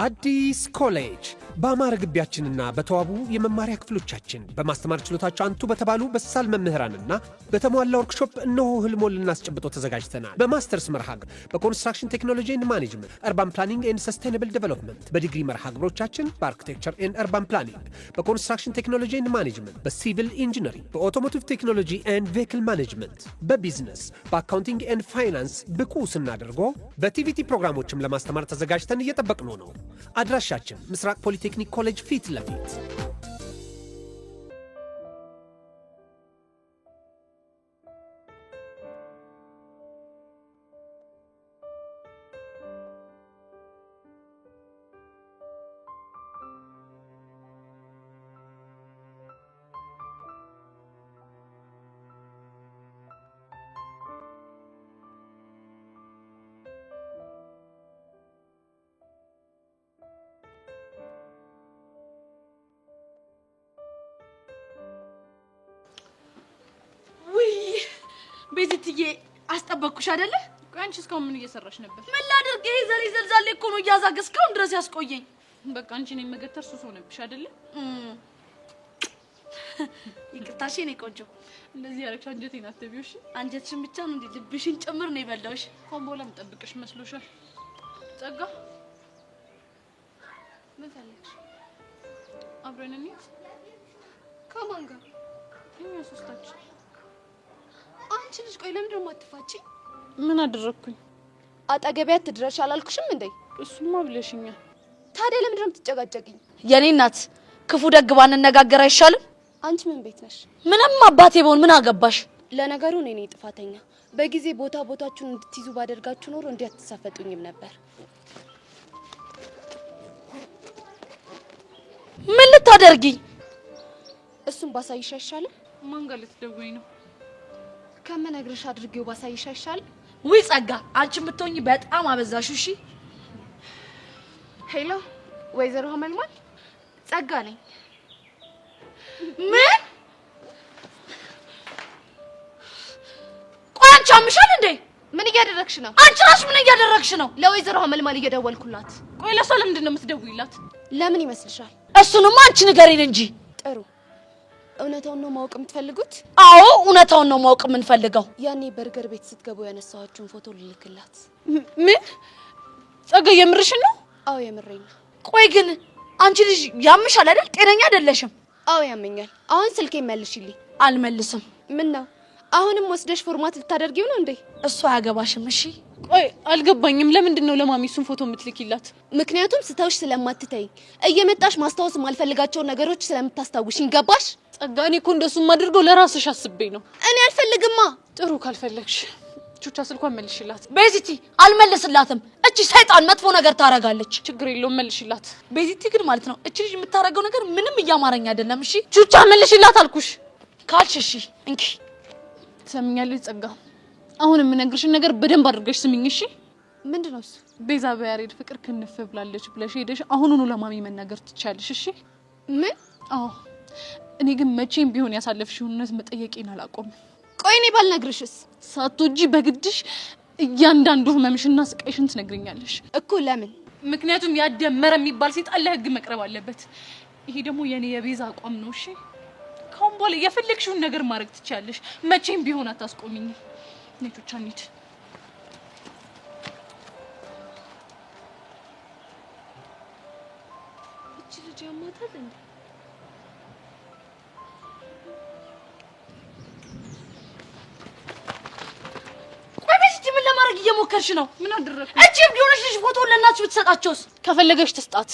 አዲስ ኮሌጅ በአማረ ግቢያችንና በተዋቡ የመማሪያ ክፍሎቻችን በማስተማር ችሎታቸው አንቱ በተባሉ በሳል መምህራንና በተሟላ ወርክሾፕ እነሆ ህልሞን ልናስጨብጦ ተዘጋጅተናል። በማስተርስ መርሃ ግብር በኮንስትራክሽን ቴክኖሎጂ ኤንድ ማኔጅመንት፣ አርባን ፕላኒንግ ኤንድ ሰስቴናብል ዴቨሎፕመንት፣ በዲግሪ መርሃ ግብሮቻችን በአርኪቴክቸር ኤንድ አርባን ፕላኒንግ፣ በኮንስትራክሽን ቴክኖሎጂ ኤንድ ማኔጅመንት፣ በሲቪል ኢንጂነሪንግ፣ በኦቶሞቲቭ ቴክኖሎጂ ኤንድ ቬሂክል ማኔጅመንት፣ በቢዝነስ፣ በአካውንቲንግ ኤንድ ፋይናንስ ብቁ ስናደርጎ በቲቪቲ ፕሮግራሞችም ለማስተማር ተዘጋጅተን እየጠበቅነው ነው። አድራሻችን ምስራቅ ፖሊቴክኒክ ኮሌጅ ፊት ለፊት። ቤትዬ አስጠበቅኩሽ አይደለ? አንቺ እስካሁን ምን እየሰራሽ ነበር? ምን ላድርግ? ይሄ ዘሪ ዘልዛሌ እኮ ነው እያዛገስከው ድረስ ያስቆየኝ። በቃ አንቺ ነኝ መገተር ሱስ ሆነብሽ አይደለ? ይቅርታሽ የኔ ቆንጆ። እንደዚህ ያረክሽ አንጀቴን አትቢውሽ። አንጀትሽን ብቻ ነው እንዴ ልብሽን ጭምር ነው የበላውሽ። አሁን በኋላ የምጠብቅሽ መስሎሻል? ጸጋ ምን ፈለግሽ? አብረን እንሂድ። ከማን ጋር? እኛ ሶስታችን። አንቺ ልጅ ቆይ ለምንድን ነው የማትፋቺ? ምን አደረኩኝ? አጠገቢያት ትድረሽ አላልኩሽም እንዴ? እሱማ ብለሽኛል። ታዲያ ለምንድን ነው የምትጨጋጨቂኝ? የኔ እናት ክፉ ደግ ባንነጋገር አይሻልም? አንቺ ምን ቤት ነሽ? ምንም አባቴ በሆን ምን አገባሽ? ለነገሩ እኔ ነኝ ጥፋተኛ። በጊዜ ቦታችሁን እንድትይዙ ባደርጋችሁ ኖሮ እንዲህ አትሳፈጡኝም ነበር። ምን ልታደርጊ? እሱን ባሳይሽ አይሻልም? ማን ጋር ልትደውይ ነው? ከመነግርሽ አድርጌው ባሳይሽ አይሻልም? ውይ ጸጋ፣ አንቺ የምትሆኚ በጣም አበዛሹ። እሺ ሄሎ፣ ወይዘሮ ሀመልማል ጸጋ ነኝ። ምን? ቆይ አንቺ አምሻል እንዴ? ምን እያደረግሽ ነው? አንቺ ራስሽ ምን እያደረግሽ ነው? ለወይዘሮ ሀመልማል እየደወልኩላት። ቆይ ለሷ ለምንድን ነው የምትደውይላት? ለምን ይመስልሻል? እሱንማ አንቺ ንገሪን እንጂ። ጥሩ፣ እውነታውን ነው ማወቅ የምትፈልጉት? አዎ እውነታውን ነው ማወቅ የምንፈልገው። ያኔ በርገር ቤት ስትገቡ ያነሳኋችሁን ፎቶ ልልክላት። ምን? ጸጋ የምርሽን ነው? አዎ የምሬን ነው። ቆይ ግን አንቺ ልጅ ያምሻል አይደል? ጤነኛ አይደለሽም። አዎ ያመኛል። አሁን ስልኬን መልሽልኝ። አልመልስም። ምን ነው አሁንም ወስደሽ ፎርማት ልታደርጊው ነው እንዴ? እሱ አያገባሽም። እሺ ቆይ አልገባኝም። ለምንድን ነው ለማሚ እሱን ፎቶ የምትልኪላት? ምክንያቱም ስተውሽ ስለማትተይ እየመጣሽ ማስታወስ የማልፈልጋቸው ነገሮች ስለምታስታውሽኝ። ገባሽ? ጸጋ፣ እኔ እኮ እንደሱም አድርገው ለራስሽ አስቤ ነው። እኔ አልፈልግማ። ጥሩ ካልፈለግሽ ቹቻ ስልኳን መልሽላት። ቤዚቲ አልመልስላትም። እቺ ሰይጣን መጥፎ ነገር ታረጋለች። ችግር የለውም መልሽላት። ቤዚቲ ግን ማለት ነው እቺ ልጅ የምታረገው ነገር ምንም እያማረኝ አይደለም። እሺ ቹቻ መልሽላት አልኩሽ። ካልሽ እሺ እንኪ። ትሰሚኛለሽ ጸጋ፣ አሁን የምነግርሽን ነገር በደንብ አድርገሽ ስሚኝ እሺ? ምንድነው እሱ? ቤዛ በያሬድ ፍቅር ክንፍ ብላለች ብለሽ ሄደሽ አሁኑኑ ለማሚ መናገር ትቻለሽ። እሺ? ምን? አዎ። እኔ ግን መቼም ቢሆን ያሳለፍሽውን እውነት መጠየቄን አላቆምም። ቆይ እኔ ባልነግርሽስ? ሳትወጂ በግድሽ እያንዳንዱ ህመምሽና ስቃይሽን ትነግሪኛለሽ እኮ። ለምን? ምክንያቱም ያደመረ የሚባል ሴጣን ለህግ መቅረብ አለበት። ይሄ ደግሞ የኔ የቤዛ አቋም ነው። እሺ? ካሁን በኋላ የፈለግሽውን ነገር ማድረግ ትችያለሽ። መቼም ቢሆን አታስቆሚኝ። ነጮቻ እንሂድ። እቺ ልጅ ያማታል እንዴ? ቆይ ቤዚቲ ምን ለማድረግ እየሞከርሽ ነው? ምን አደረኩ? እቺ ቢሆንሽ ልጅ ፎቶ ለእናትሽ ብትሰጣቸውስ? ከፈለገሽ ትስጣት።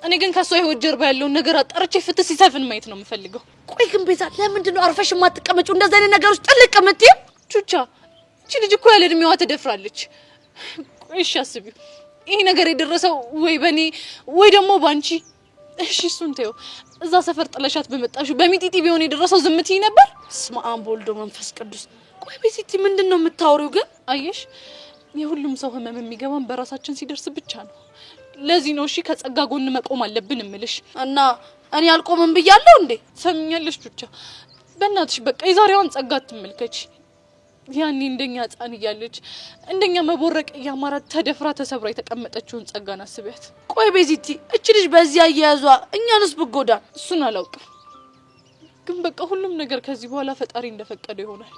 እኔ ግን ከሷ ህይወት ጀርባ ያለውን ነገር አጣርቼ ፍትህ ሲሰፍን ማየት ነው የምፈልገው። ቆይ ግን ቤዛ ለምንድን ነው አርፈሽ የማትቀመጪው? እንደዛ አይነት ነገሮች ጥልቅ የምትይው? ቹቻ፣ እቺ ልጅ እኮ ያለ እድሜዋ ተደፍራለች። ቆይ እሺ አስቢው፣ ይሄ ነገር የደረሰው ወይ በኔ ወይ ደግሞ ባንቺ። እሺ እሱን ተይው። እዛ ሰፈር ጥለሻት በመጣሽው በሚጢጢ ቢሆን የደረሰው ዝም ትይ ነበር? በስመ አብ ወወልድ ወመንፈስ ቅዱስ። ቆይ ቤዚቲ ምንድን ነው የምታወሪው ግን? አየሽ፣ የሁሉም ሰው ህመም የሚገባን በራሳችን ሲደርስ ብቻ ነው። ለዚህ ነው እሺ ከጸጋ ጎን መቆም አለብን እምልሽ። እና እኔ አልቆምም ብያለሁ እንዴ? ሰምኛለሽ ቹቻ፣ በእናትሽ በቃ የዛሬዋን ጸጋ አትመልከች። ያኔ እንደኛ ህፃን እያለች እንደኛ መቦረቅ ያማራት ተደፍራ ተሰብራ የተቀመጠችውን ጸጋን አስቢያት። ቆይ ቤዚቲ እቺ ልጅ በዚህ አያያዟ እኛንስ ብጎዳ? እሱን አላውቅም፣ ግን በቃ ሁሉም ነገር ከዚህ በኋላ ፈጣሪ እንደፈቀደው ይሆናል።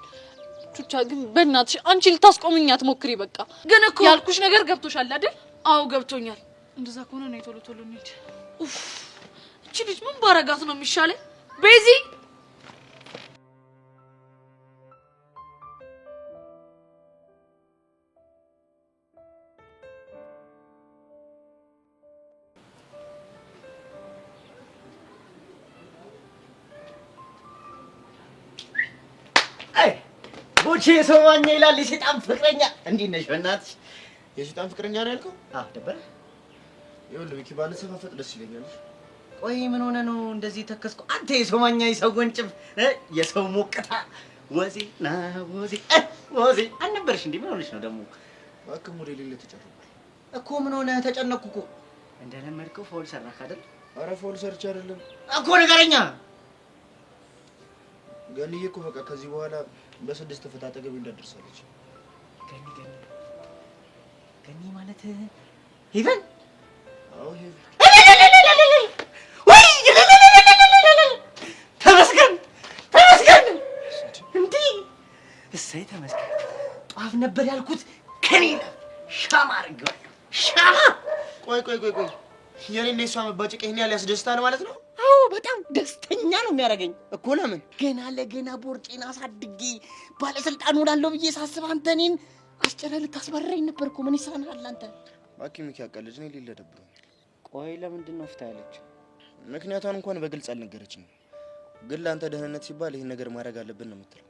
ቹቻ ግን በእናትሽ አንቺ ልታስቆምኝ አትሞክሪ። በቃ ግን እኮ ያልኩሽ ነገር ገብቶሻል አይደል? አዎ ገብቶኛል። እንደዛ ከሆነ ነው ቶሎ ቶሎ እንሂድ። እቺ ልጅ ምን ባረጋት ነው የሚሻለው? ቤዚ ቦቼ ሰማኛ ይላል የሰይጣን ፍቅረኛ። እንዴት ነሽ በእናትሽ? የሰይጣን ፍቅረኛ ነው ያልከው? አዎ ደበረ። ይኸውልህ ሚኪ ባንሰፋፈጥ ደስ ይለኛል። ቆይ ምን ሆነ ነው እንደዚህ ተከስኩ? አንተ የሰማኛ የሰው ወንጭፍ የሰው ሞቅታ ወዜ ና ወዜ አልነበርሽ እንዴ? ምን ሆነሽ ነው ደግሞ? እባክህ ሞዴል የሌለ ተጨነቅኩ እኮ። ምን ሆነ ተጨነቅኩ እኮ። እንደለመድከው ፎል ሰራክ አይደል? ኧረ ፎል ሰርች አይደለም እኮ ነገረኛ። ገንዬ እኮ በቃ ከዚህ በኋላ በስድስት ፍታ አጠገቤ እንዳደርሳለች። ገኒ ማለት ሄቨን? አዎ ሄቨን። ወይ ተመስገን ተመስገን። እንዴ እሰይ ተመስገን። ጧፍ ነበር ያልኩት ከኔ ሻማ አድርጌዋለሁ። ሻማ። ቆይ የኔና የሷ መባጨቅ ይሄን ያህል ያስደስታል ማለት ነው? አዎ በጣም ደስተኛ ነው የሚያደርገኝ እኮ። ለምን? ገና ለገና ቦርጬን አሳድጌ ባለስልጣን ሆናለሁ ብዬ ሳስብ አንተ እኔን አስጨረህ ልታስባረረኝ ነበር እኮ። ምን ይሰራናል አንተ? እባክህ ሚኪ አቃለች ነው ሌለ ደብሮኝ። ቆይ ለምንድን ነው ፍታ ያለች? ምክንያቷን እንኳን በግልጽ አልነገረችኝም፣ ግን ለአንተ ደህንነት ሲባል ይሄን ነገር ማድረግ አለብን ነው የምትለው።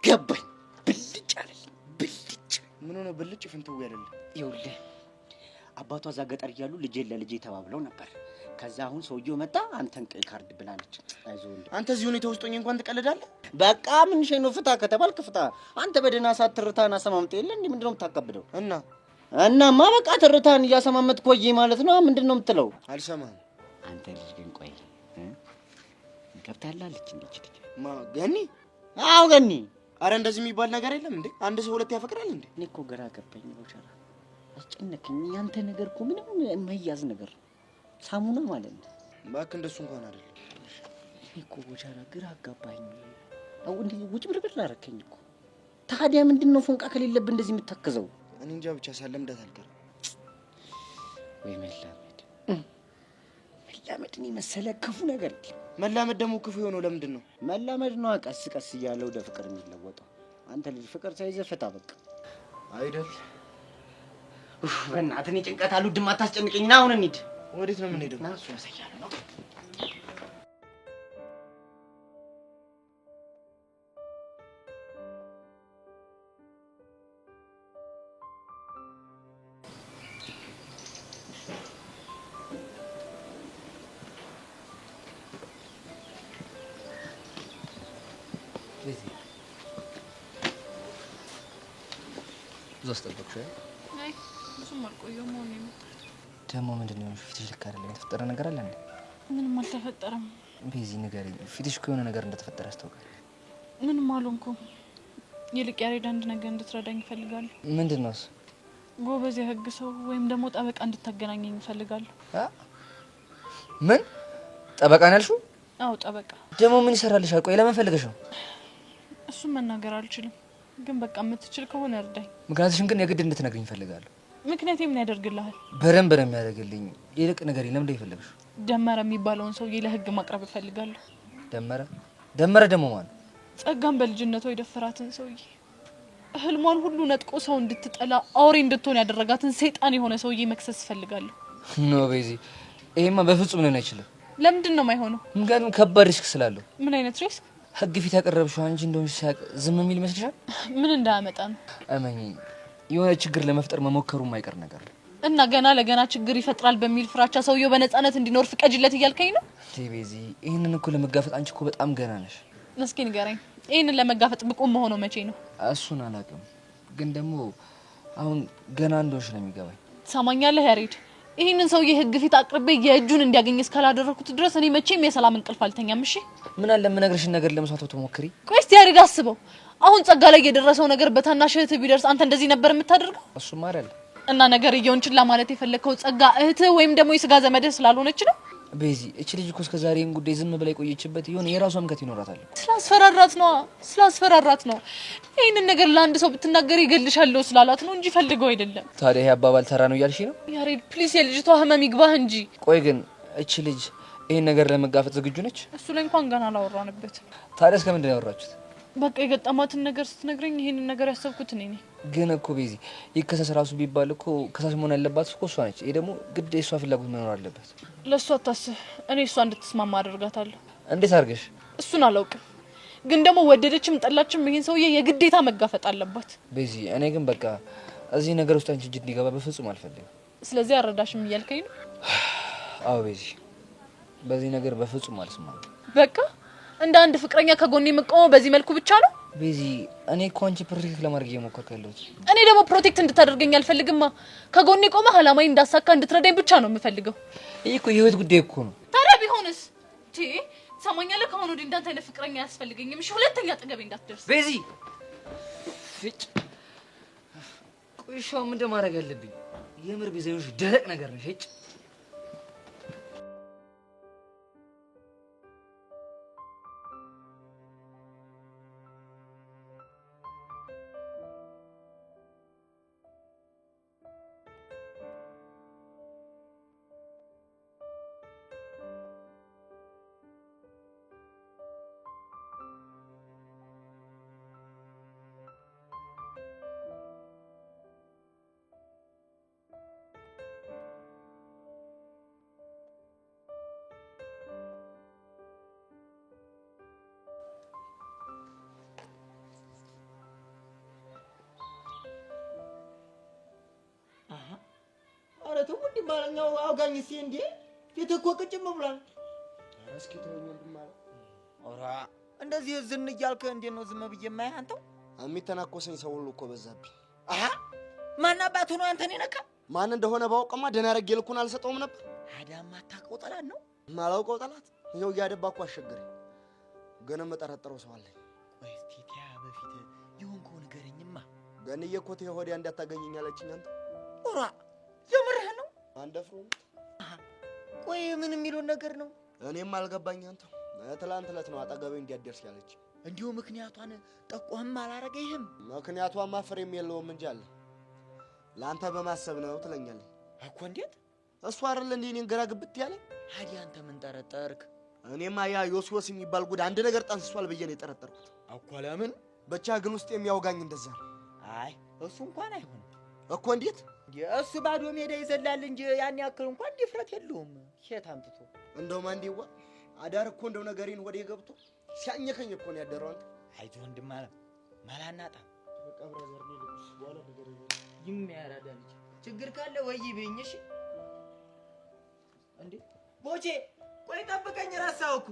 ገባኝ። ብልጭ አለኝ ብልጭ። ምን ሆነ ብልጭ? ፍንትው ያለልህ ይኸውልህ አባቷ እዛ ገጠር እያሉ ልጄን ለልጄ ተባብለው ነበር። ከዛ አሁን ሰውየው መጣ አንተን ቀይ ካርድ ብላለች። አይዞህ አንተ እዚህ ሁኔታ ውስጥ ሆኜ እንኳን ትቀልዳለህ? በቃ ምን ሸይ ነው ፍታ ከተባልክ ፍታ። አንተ በደህና ሰዓት ትርታን አሰማምጥ የለ እንዴ? ምንድነው የምታቀብደው? እናማ በቃ ትርታን እያሰማመጥ ቆይ ማለት ነው። ምንድነው የምትለው? አልሰማህም። አንተ ልጅ ግን ቆይ ገብታላለች እንዴ ልጅ? ገኒ? አዎ ገኒ። አረ እንደዚህ የሚባል ነገር የለም እንዴ? አንድ ሰው ሁለት ያፈቅራል እንዴ? እኔ እኮ ግራ ገባኝ ቦቸራ። አስጨነቀኝ። ያንተ ነገር እኮ ምንም የማይያዝ ነገር ሳሙና ማለት ነው። እባክህ እንደሱ እንኳን አይደለም። እኔ እኮ ቦቸራ ግራ አጋባኝ። አው እንዴ ውጭ ብርብር አደረከኝ እኮ። ታዲያ ምንድነው ፎንቃ ከሌለብህ እንደዚህ የምታከዘው? እኔ እንጃ ብቻ ሳለምዳት አልቀርም። ወይ መላመድ እኔ መሰለ ክፉ ነገር። መላመድ ደግሞ ክፉ የሆነው ለምንድን ነው? መላመድ ነው ቀስ ቀስ እያለ ወደ ፍቅር የሚለወጠው። አንተ ልጅ ፍቅር ሳይዘህ ፍታ በቃ አይደል? በእናትህ እኔ ጭንቀት አልወድም፣ አታስጨንቀኝ። ና አሁን እንሂድ። ወዴት ነው የምንሄደው? ና እሱ ያሳያል ነው። አይ ብዙም አልቆየሁም። ሆነ የመጣሁት ደግሞ ምንድን ነው ፊትሽ ልክ አይደለም። የተፈጠረ ነገር አለ እንዴ? ምንም አልተፈጠረም። ቤዚ ንገሪኝ፣ ፊትሽ እኮ የሆነ ነገር እንደተፈጠረ ያስታውቃል። ምንም አልሆንኩም። ይልቅ ያሬድ አንድ ነገር እንድትረዳኝ እፈልጋለሁ። ምንድን ነው እሱ? ጎበዝ የህግ ሰው ወይም ደግሞ ጠበቃ እንድታገናኘኝ እፈልጋለሁ። ምን ጠበቃ ነው ያልሽው? አዎ ጠበቃ። ደግሞ ምን ይሰራልሻል? ቆይ ለምን ፈልገሽ ነው? እሱን መናገር አልችልም፣ ግን በቃ የምትችል ከሆነ እርዳኝ። ምክንያትሽን ግን የግድ እንድትነግሪኝ እፈልጋለሁ። ምክንያቴ ምን ያደርግልሃል? በደንብ ነው የሚያደርግልኝ። ይልቅ ንገሪኝ፣ ለምን እንደፈለግሽ? ደመረ የሚባለውን ሰውዬ ለህግ ማቅረብ እፈልጋለሁ። ደመረ ደግሞ ማን? ጸጋን በልጅነቷ የደፈራትን ሰውዬ፣ ህልሟን ሁሉ ነጥቆ ሰው እንድትጠላ አውሬ እንድትሆን ያደረጋትን ሰይጣን የሆነ ሰውዬ መክሰስ እፈልጋለሁ። ኖ ቤዚ፣ ይሄማ በፍጹም ሊሆን አይችልም። ለምንድን ነው የማይሆነው? ምክንያቱም ከባድ ሪስክ ስላለው። ምን አይነት ሪስክ? ህግ ፊት ያቀረብሽው አንቺ እንደሆንሽ ሲያውቅ ዝም የሚል ይመስልሻል? ምን እንዳያመጣ ነው? እመኚኝ፣ የሆነ ችግር ለመፍጠር መሞከሩ የማይቀር ነገር ነው። እና ገና ለገና ችግር ይፈጥራል በሚል ፍራቻ ሰውየው በነፃነት እንዲኖር ፍቀጅለት እያልከኝ ነው? ቤዚ፣ ይህንን እኮ ለመጋፈጥ አንቺ እኮ በጣም ገና ነሽ። እስኪ ንገረኝ፣ ይህንን ለመጋፈጥ ብቁ መሆነው መቼ ነው? እሱን አላውቅም፣ ግን ደግሞ አሁን ገና እንደሆንሽ ነው የሚገባኝ። ትሰማኛለህ ያሬድ? ይህንን ሰውዬ ህግ ፊት አቅርቤ የእጁን እንዲያገኝ እስካላደረኩት ድረስ እኔ መቼም የሰላም እንቅልፍ አልተኛም። እሺ ምን አለ የምነግርሽን ነገር ለመስዋዕት ተሞክሪ። ቆይ እስቲ ያሬድ አስበው አሁን ጸጋ ላይ የደረሰው ነገር በታናሽ እህት ቢደርስ አንተ እንደዚህ ነበር የምታደርገው? እሱማ አይደል እና ነገር ይየውንችላ ማለት የፈለከው ጸጋ እህት ወይም ደግሞ የስጋ ዘመድህ ስላልሆነች ነው? ቤዚ እቺ ልጅ እኮ እስከ ዛሬን ጉዳይ ዝም ብላ የቆየችበት ይሁን የራሷ ምክንያት ይኖራታል። ስላስፈራራት ነው። ይሄንን ነገር ለአንድ ሰው ብትናገር ይገልሻለሁ ስላላት ነው እንጂ ፈልገው አይደለም። ታዲያ ይሄ አባባል ተራ ነው እያልሽ ነው? ያሬድ ፕሊስ የልጅቷ ህመም ይግባህ እንጂ። ቆይ ግን እቺ ልጅ ይሄን ነገር ለመጋፈጥ ዝግጁ ነች? እሱ ላይ እንኳን ገና አላወራንበት። ታዲያ እስከ ምንድን ነው ያወራችሁት? በቃ የገጠማትን ነገር ስትነግረኝ ይሄንን ነገር ያሰብኩት እኔ ነኝ። ግን እኮ ቤዚ ይከሰስ ራሱ ቢባል እኮ ከሳሽ መሆን ያለባት እኮ እሷ ነች። ይሄ ደግሞ ግድ የእሷ ፍላጎት መኖር አለበት። ለእሷ አታስብ፣ እኔ እሷ እንድትስማማ አደርጋታለሁ። እንዴት አድርገሽ? እሱን አላውቅም፣ ግን ደግሞ ወደደችም ጠላችም ይሄን ሰውዬ የግዴታ መጋፈጥ አለባት። ቤዚ እኔ ግን በቃ እዚህ ነገር ውስጥ አንቺ እጅ እንዲገባ በፍጹም አልፈልግም። ስለዚህ አረዳሽም እያልከኝ ነው? አዎ ቤዚ በዚህ ነገር በፍጹም አልስማማም። በቃ እንደ አንድ ፍቅረኛ ከጎኔ መቆመው በዚህ መልኩ ብቻ ነው? ቤዚ እኔ እኮ አንቺ ፕሮቴክት ለማድረግ እየሞከርኩ ያለሁት። እኔ ደግሞ ፕሮቴክት እንድታደርገኝ አልፈልግማ። ከጎኔ ቆመ አላማዬን እንዳሳካ እንድትረዳኝ ብቻ ነው የምፈልገው። ይሄ እኮ የህይወት ጉዳይ እኮ ነው። ታዲያ ቢሆንስ? ትሰማኛለህ? ከአሁን ወዲህ እንዳንተ አይነት ፍቅረኛ አያስፈልገኝም። እሺ ሁለተኛ አጠገቤ እንዳትደርስ። ቤዚ ፍጭ ቆይሻው ምን እንደማድረግ ያለብኝ? የምር ቤዛዮሽ ደረቅ ነገር ነው። ፍጭ ኧረ ተው እንዴ ማለኛው አውጋኝ እስኪ እንዴ ፊት እኮ ቅጭም ብሏል። ኧረ እስኪ ተወኝ ወንድም አለ። ኧረ እንደዚህ ዝን እያልክ እንዴት ነው ዝም ብዬ የማይህ አንተው? የሚተናኮሰኝ ሰው ሁሉ እኮ በዛብኝ። አሃ ማን አባቱ ነው አንተን የነካ? ማን እንደሆነ ባውቅማ ደህና አድርጌ ልኩን አልሰጠውም ነበር። አዳም አታውቀው ጠላት ነው? ማላውቀው ጠላት ይኸው እያደባ እኮ አስቸገረኝ። ግን የምጠረጥረው ሰው አለኝ። ቆይ እስኪ ቲያ በፊት የሆንከው ንገረኝማ። ገንዬ እኮ ተይ ሆዲያ እንዳታገኘኝ አለችኝ። አንተ ኧረ የምርህ ነው? አንደፍሮ ቆይ ምን የሚሉን ነገር ነው? እኔም አልገባኝ። አንተ ትላንት ዕለት ነው አጠገቤ እንዲያደርስ ያለች። እንዲሁ ምክንያቷን ጠቆም አላረገኝም? ምክንያቷማ ፍሬም የለውም እንጂ አለ። ለአንተ በማሰብ ነው ትለኛለህ እኮ። እንዴት እሱ አይደል እንዴ እኔን ግራ ግብት ያለኝ? ታዲያ አንተ ምን ጠረጠርክ? እኔማ ያ ዮስዮስ የሚባል ጉድ አንድ ነገር ጠንስሷል ብዬ ነው የጠረጠርኩት እኮ። ለምን? ብቻ ግን ውስጥ የሚያወጋኝ እንደዛ ነው። አይ እሱ እንኳን አይሆንም እኮ። እንዴት? እሱ ባዶ ሜዳ ይዘላል እንጂ ያን ያክል እንኳን ድፍረት የለውም። ሼት አምጥቶ እንደው ማንዲዋ አዳር እኮ እንደው ነገሬን ወዴ ገብቶ ሲያኘከኝ እኮ ነው ያደረው። አንተ አይዞህ ወንድም አለ ማላናጣ በቃ ብራዘር ነው ልኩስ በኋላ ነገር የሚያራዳ ልጅ ችግር ካለ ወይ ይበኝ። እሺ እንዴ ቦቼ ቆይ ጠብቀኝ፣ ራሳውኩ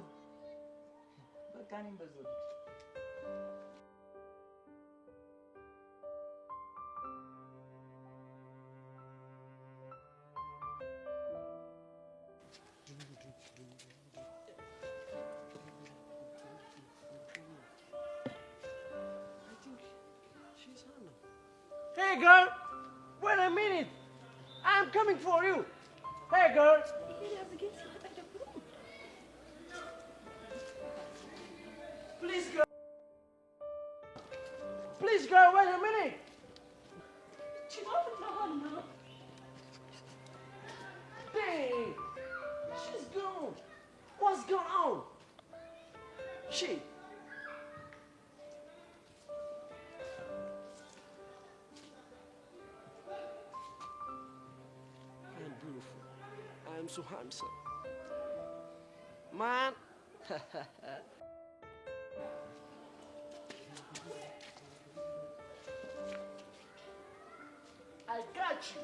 በቃ እኔም በዛው Hey girl, wait a minute. I'm coming for you. Hey girl. Please girl. Please girl, wait a minute. Dang, she's gone. What's going on? She. Beautiful. I am so handsome. Man. I got you.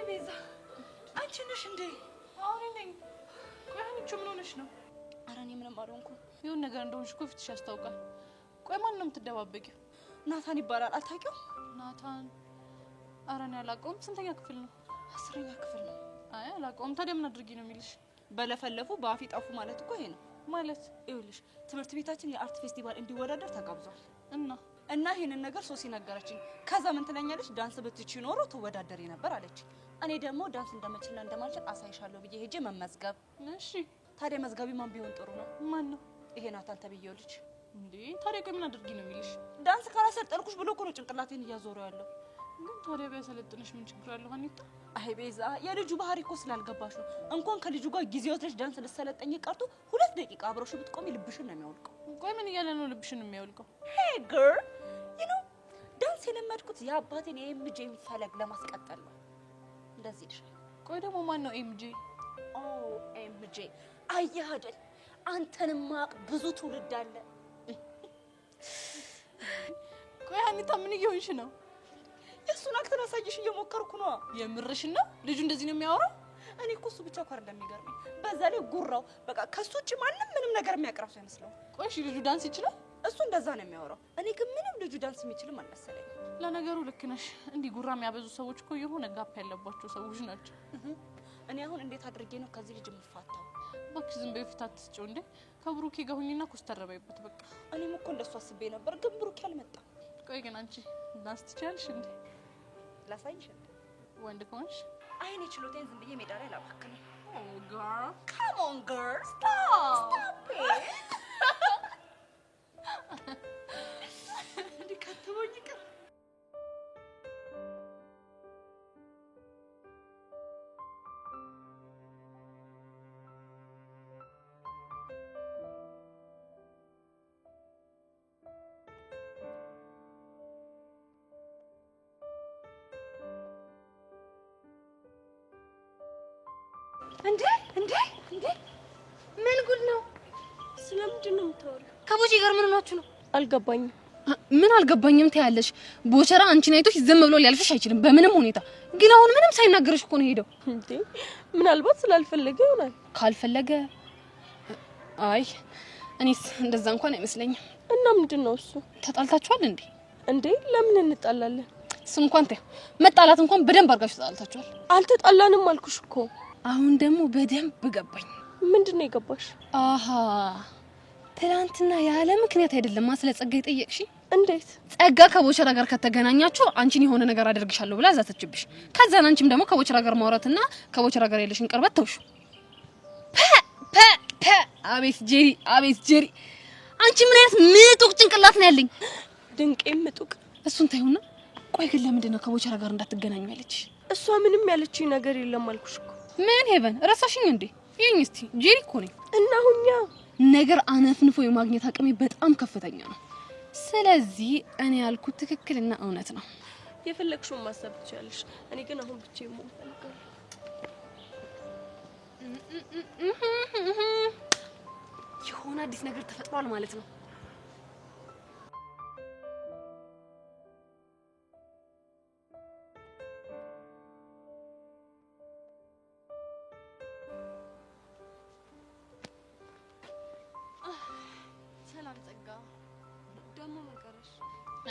ቤዛ አንቺ ነሽ እንዴ? አሁን ነኝ። ቆይ ሆነሽ ነው? ኧረ እኔ ምንም አልሆንኩም። ይሁን ነገር እንደሆንሽ እኮ ፊትሽ ያስታውቃል። ቆይ ማን ነው የምትደባበቂው? ናታን ይባላል። አታውቂውም? ናታን? ኧረ እኔ አላውቀውም። ስንተኛ ክፍል ነው? 10ኛ ክፍል ነው። አይ አላውቀውም። ታዲያ ምን አድርጊ ነው የሚልሽ? በለፈለፉ በአፍ ጠፉ ማለት እኮ ይሄ ነው። ማለት ይኸውልሽ ትምህርት ቤታችን የአርት ፌስቲቫል እንዲወዳደር ተጋብዟል እና ይሄንን ነገር ሶሲ ነገረችኝ። ከዛ ምን ትለኛለች? ዳንስ ብትቺ ኖሮ ትወዳደሪ ነበር አለች። እኔ ደግሞ ዳንስ እንደምችልና እንደማልችል አሳይሻለሁ ብዬ ሄጄ መመዝገብ። እሺ ታዲያ መዝጋቢ ማን ቢሆን ጥሩ ነው? ማን ነው? ይሄ ናታን ተብዬው ልጅ። እንዴ ታዲያ ቆይ ምን አድርጊ ነው የሚልሽ? ዳንስ ካላሰለጠንኩሽ ብሎ እኮ ነው ጭንቅላቴን እያዞረው ያለው። ግን ታዲያ ቢያሰለጥንሽ ምን ችግር አለው ሀኒታ? አይ ቤዛ የልጁ ባህሪ እኮ ስላልገባሽ ነው። እንኳን ከልጁ ጋር ጊዜ ወስደሽ ዳንስ ልትሰለጠኝ ቀርቶ 2 ደቂቃ አብረሽ ብትቆሚ ልብሽን ነው የሚያወልቀው። ቆይ ምን እያለ ነው ልብሽን የሚያወልቀው? ሄይ ገርል ዳንስ የለመድኩት የአባቴን የኤምጄን ፈለግ ለማስቀጠል ነው። እንደዚህ ይልሻል። ቆይ ደግሞ ማን ነው ኤምጄ? ኦ ኤምጄ አየህ አይደል? አንተንም ማቅ ብዙ ትውልድ አለ። ቆይ ሀኒታ ምን እየሆንሽ ነው? የእሱን አክተር አሳይሽ እየሞከርኩ ነው። የምርሽን ነው? ልጁ እንደዚህ ነው የሚያወራው? እኔ እኮ እሱ ብቻ እኮ አይደለም የሚገርመኝ፣ በዛ ላይ ጉራው በቃ ከሱ ውጭ ማንም ምንም ነገር የሚያቀርብ ሰው አይመስለውም። ቆይ እሺ ልጁ ዳንስ ይችላል? እሱ እንደዛ ነው የሚያወራው። እኔ ግን ምንም ልጁ ዳንስ የሚችልም አልመሰለኝ። ለነገሩ ልክ ነሽ። እንዲህ ጉራ የሚያበዙ ሰዎች እኮ የሆነ ጋፕ ያለባቸው ሰዎች ናቸው። እኔ አሁን እንዴት አድርጌ ነው ከዚህ ልጅ የምፋታው? እባክሽ ዝም በይ ፊት አትስጪው እንዴ። ከብሩኬ ጋር ሁኚና ኮስተር በይበት በቃ። እኔም እኮ እንደሱ አስቤ ነበር፣ ግን ብሩኬ አልመጣም። ቆይ ግን አንቺ ዳንስ ትችያለሽ እንዴ? ላሳይሽ እንዴ? ወንድ ከሆንሽ አይ እኔ ችሎታዬን ዝም ብዬ ሜዳ ላይ ላባክነው። ኦ ጋር ካም ኦን ገርል ስቶፕ እንዴ ከተወኝ ቀር እንዴ ምን ጉድ ነው? ስለምንድን ነው የምታወሪው? ከቦጂ ጋር ምን ሆናችሁ ነው? አልገባኝም። ምን አልገባኝም ታያለሽ? ቦቸራ አንቺን አይቶሽ ዝም ብሎ ሊያልፍሽ አይችልም በምንም ሁኔታ። ግን አሁን ምንም ሳይናገርሽ እኮ ነው ሄደው። እንዴ ምናልባት ስላልፈለገ ይሆናል። ካልፈለገ አይ እኔስ እንደዛ እንኳን አይመስለኝም። እና ምንድነው እሱ? ተጣልታችኋል እንዴ? እንዴ ለምን እንጣላለን? እሱ እንኳን ተይው፣ መጣላት እንኳን በደንብ አድርጋችሁ ተጣልታችኋል። አልተጣላንም አልኩሽ እኮ። አሁን ደግሞ በደንብ ገባኝ። ምንድነው የገባሽ? አሃ ትናንትና ያለ ምክንያት አይደለም ስለ ጸጋ የጠየቅሽ። እንዴት? ጸጋ ከቦቸራ ጋር ከተገናኛችሁ አንቺን የሆነ ነገር አደርግሻለሁ ብላ ዛተችብሽ። ከዛን አንቺም ደግሞ ከቦቸራ ጋር ማውራትና ከቦቸራ ጋር ያለሽን ቅርበት ተውሽ። አቤት ጄሪ፣ አንቺ ምን አይነት ምጡቅ ጭንቅላት ነው ያለኝ? ድንቄም ምጡቅ። እሱን ታዩና፣ ቆይ ግን ለምንድን ነው ከቦቸራ ጋር እንዳትገናኙ ያለችሽ? እሷ ምንም ያለችኝ ነገር የለም አልኩሽ እኮ። ምን ሄቨን ረሳሽኝ እንዴ? ይሄኝ እስቲ ጄሪ እኮ ነኝ እና ሁኛ ነገር አነፍንፎ የማግኘት አቅሜ በጣም ከፍተኛ ነው። ስለዚህ እኔ ያልኩት ትክክልና እውነት ነው። የፈለግሽውን ማሰብ ትችያለሽ። እኔ ግን አሁን ብቻዬን መሆን ፈልጋለሁ። የሆነ አዲስ ነገር ተፈጥሯል ማለት ነው።